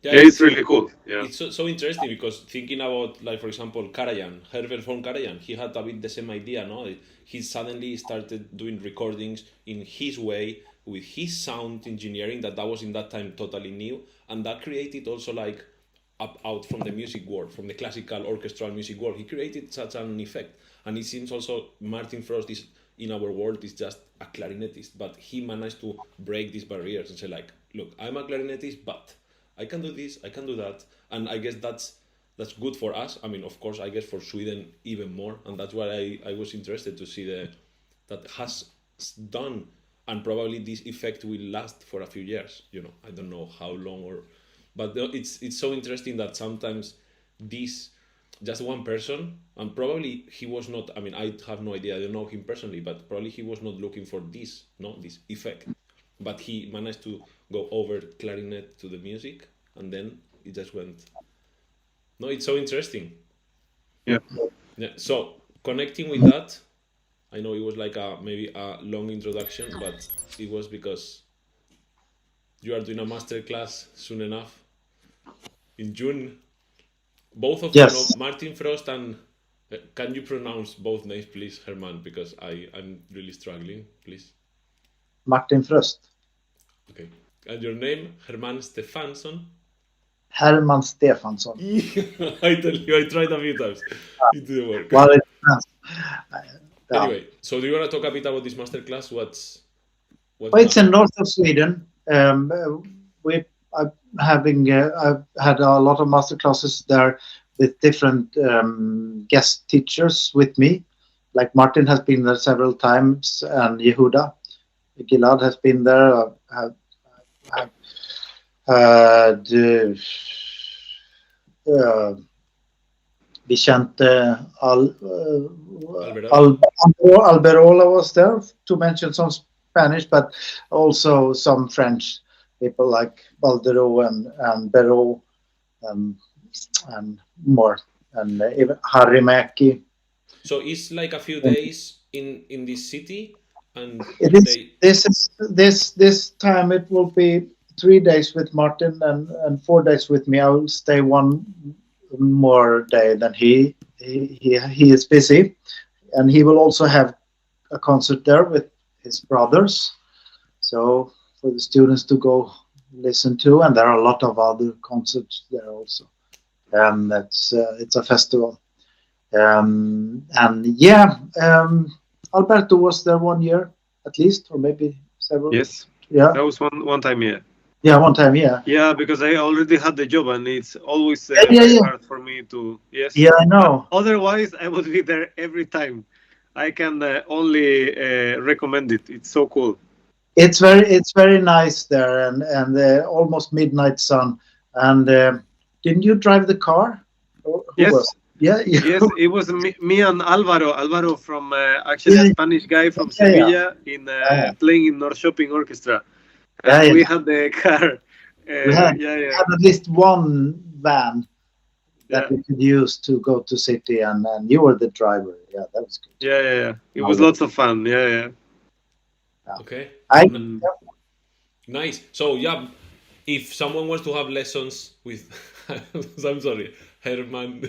Yeah, yeah, it's really cool. Yeah. it's so interesting because thinking about, like, for example, Karajan, Herbert von Karajan, he had a bit the same idea, no? He suddenly started doing recordings in his way with his sound engineering that was in that time totally new, and that created also like out from the music world, from the classical orchestral music world. He created such an effect, and it seems also Martin Frost is in our world is just a clarinetist, but he managed to break these barriers and say like, look, I'm a clarinetist, but I can do this, I can do that, and I guess that's good for us. I mean, of course, I guess for Sweden even more, and that's why I was interested to see that has done, and probably this effect will last for a few years. You know, I don't know how long, but it's so interesting that sometimes this just one person, and probably he was not. I mean, I have no idea. I don't know him personally, but probably he was not looking for this effect. But he managed to go over clarinet to the music, and then it just went. No, it's so interesting. Yeah. Yeah. So connecting with that, I know it was like maybe a long introduction, but it was because you are doing a masterclass soon enough in June. Both of Yes. you know Martin Frost and. Can you pronounce both names, please, Herman? Because I'm really struggling, please. Martin Frost. Okay. And your name, Hermann Stefansson? Hermann Stefansson. I tell you, I tried a few times. It didn't work. Well, Anyway, so do you want to talk a bit about this masterclass? What's well, it's in north of Sweden. I've had a lot of masterclasses there with different guest teachers with me. Like Martin has been there several times, and Yehuda Gilad has been there. Vicente Alberola was there, to mention some Spanish, but also some French people like Baldero and Berot and more, and even Harry Mackie. So it's like a few days in this city, and this time it will be 3 days with Martin and 4 days with me. I will stay one more day than he is busy, and he will also have a concert there with his brothers, so for the students to go listen to, and there are a lot of other concerts there also. It's a festival, and yeah, Alberto was there 1 year at least, or maybe several. Yes. Yeah. That was one time. Yeah. Yeah, one time. Yeah. Yeah, because I already had the job, and it's always hard for me to. Yes. Yeah, I know. Otherwise, I would be there every time. I can only recommend it. It's so cool. It's very nice there, and almost midnight sun. And didn't you drive the car? Yes. Yeah. Yes, it was me and Alvaro from actually a Spanish guy from Sevilla in playing in North Shopping Orchestra. We had the car. We had at least one van that we could use to go to city, and you were the driver. Yeah, that was good. Yeah. It was lots of fun. Yeah. Okay. Nice. So yeah, if someone wants to have lessons with, I'm sorry, Herman,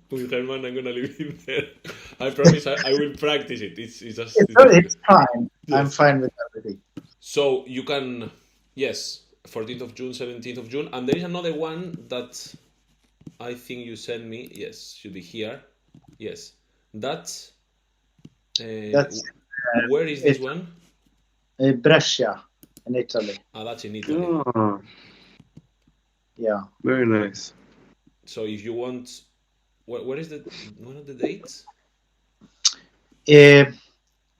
with Herman, I'm gonna leave him there. I promise I will practice it. It's fine. Yes. I'm fine with everything. So you can, yes, 14th of June, 17th of June, and there is another one that I think you sent me. Yes, should be here. Yes, that's where is this one? Brescia. in Italy. Ah, that's in Italy. Oh, Yeah. very nice. So if you want, what is one of the dates? Uh,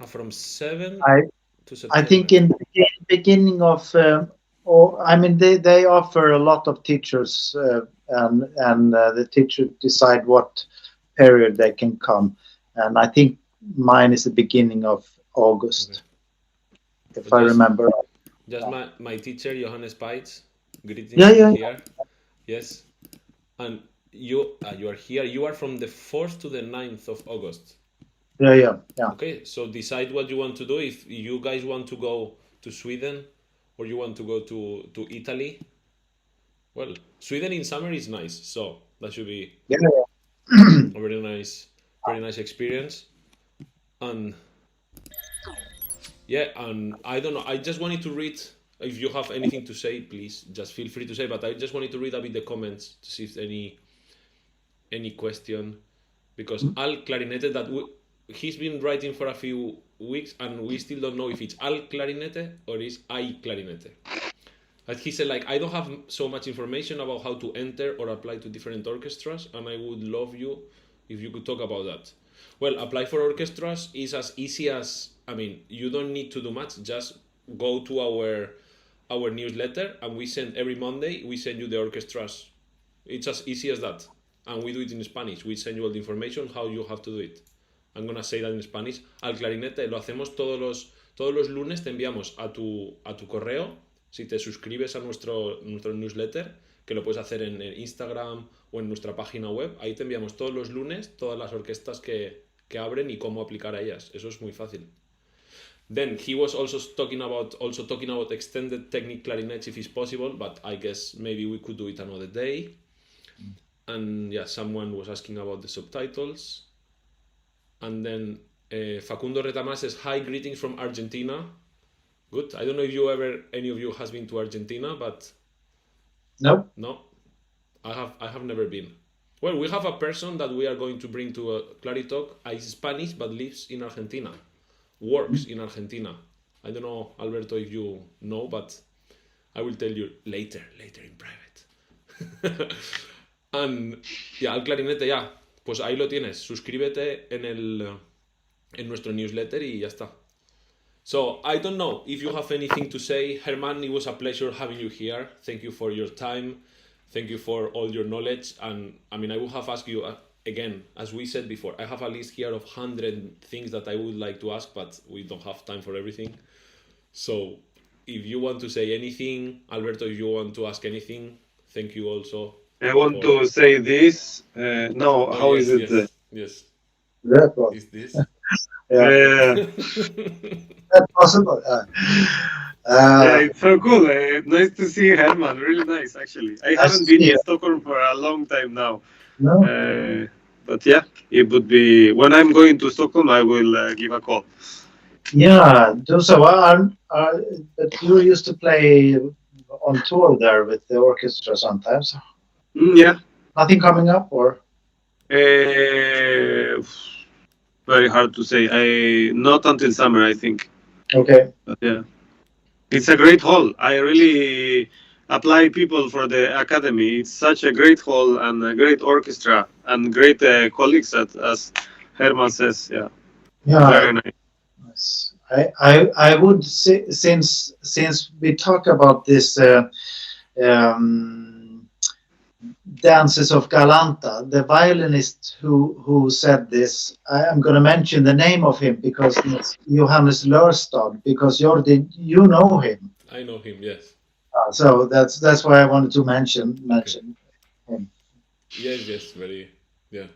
From 7 I to September. I think in the beginning of, they offer a lot of teachers, and the teacher decide what period they can come, and I think mine is the beginning of August, if I remember. Just my teacher, Johannes Peitz, greetings Yeah. here. Yes. And you are here. You are from the 4th to the 9th of August. Yeah. Okay, so decide what you want to do. If you guys want to go to Sweden or you want to go to Italy. Well, Sweden in summer is nice, so that should be a very nice experience. And yeah, and I don't know, I just wanted to read, if you have anything to say, please just feel free to say, but I just wanted to read a bit the comments to see if any question, because Al Clarinete, he's been writing for a few weeks and we still don't know if it's Al Clarinete or is I Clarinete. But he said, I don't have so much information about how to enter or apply to different orchestras, and I would love you if you could talk about that. Well, apply for orchestras is as easy as, you don't need to do much, just go to our newsletter, and we send every Monday, we send you the orchestras. It's as easy as that. And we do it in Spanish. We send you all the information, how you have to do it. I'm going to say that in Spanish. Al Clarinete lo hacemos todos los lunes, te enviamos a tu correo, si te suscribes a nuestro newsletter, que lo puedes hacer en Instagram o en nuestra página web, ahí te enviamos todos los lunes todas las orquestas que abren y cómo aplicar a ellas. Eso es muy fácil. Then he was also talking about extended technique clarinets if it's possible, but I guess maybe we could do it another day. And yeah, someone was asking about the subtitles. And then Facundo Retamas says, hi, greetings from Argentina. Good. I don't know if any of you has been to Argentina, but No. I have never been. Well, we have a person that we are going to bring to a Claritalk. Is Spanish but lives in Argentina, works in Argentina. I don't know, Alberto, if you know, but I will tell you later in private. And yeah, Al Clarinete, ya, pues ahí lo tienes. Suscríbete en nuestro newsletter y ya está. So, I don't know if you have anything to say. Hermann, it was a pleasure having you here. Thank you for your time. Thank you for all your knowledge. And I will have asked you again, as we said before, I have a list here of 100 things that I would like to ask, but we don't have time for everything. So, if you want to say anything, Alberto, if you want to ask anything, thank you also. I want to say this. How is it? Yes. That was. Is this? That's possible. Yeah, it's so cool. Nice to see Hermann. Really nice, actually. I haven't been in Stockholm for a long time now. No. But yeah, it would be when I'm going to Stockholm, I will give a call. Yeah, so but you used to play on tour there with the orchestra sometimes. Yeah. Nothing coming up, or? Very hard to say. Not until summer, I think. Okay. But yeah, it's a great hall. I really apply people for the academy. It's such a great hall and a great orchestra and great colleagues, as Hermann says. Yeah. Very nice. I would say, since we talk about this dances of Galanta, the violinist who said this, I am going to mention the name of him because it's Johannes Lörstad, because Jordi, you know him. I know him, yes. So that's why I wanted to mention him. Yes, very, yeah.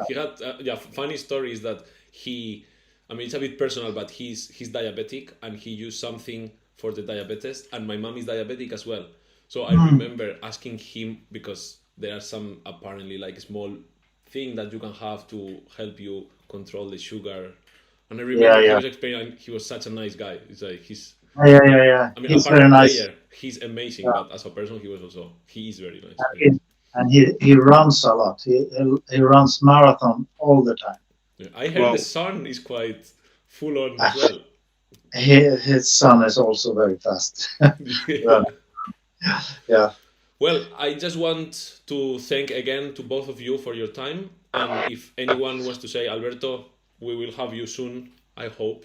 He had, funny story is that it's a bit personal, but he's diabetic and he used something for the diabetes, and my mom is diabetic as well. So I remember asking him, because there are some apparently small thing that you can have to help you control the sugar. And I remember he was explaining, he was such a nice guy. It's like he's he's very nice. Player, he's amazing, but as a person, he is very nice. And he runs a lot. He runs marathon all the time. Yeah, I heard the son is quite full on as well. his son is also very fast. Yeah. Well, I just want to thank again to both of you for your time. And if anyone wants to say, Alberto, we will have you soon, I hope.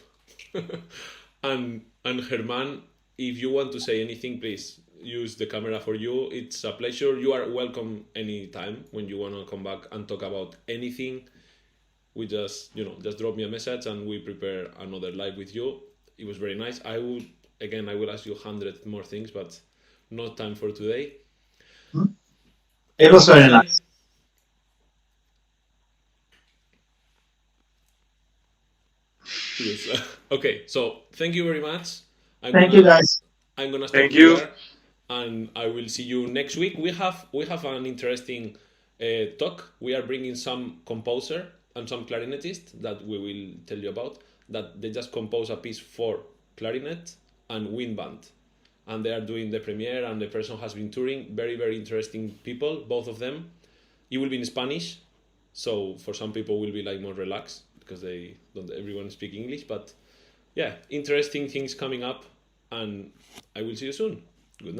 and Herman, if you want to say anything, please use the camera for you. It's a pleasure. You are welcome anytime when you want to come back and talk about anything. We just drop me a message and we prepare another live with you. It was very nice. I will ask you 100 more things, but no time for today. It was very nice. Yes. Okay, so thank you very much. Thank you, guys. I'm gonna stop Thank you. here, and I will see you next week. We have an interesting talk. We are bringing some composer and some clarinetist that we will tell you about. That they just compose a piece for clarinet and wind band, and they are doing the premiere. And the person has been touring. Very, very interesting people, both of them. It will be in Spanish, so for some people will be like more relaxed because they don't everyone speak English. But yeah, interesting things coming up, and I will see you soon. Good night.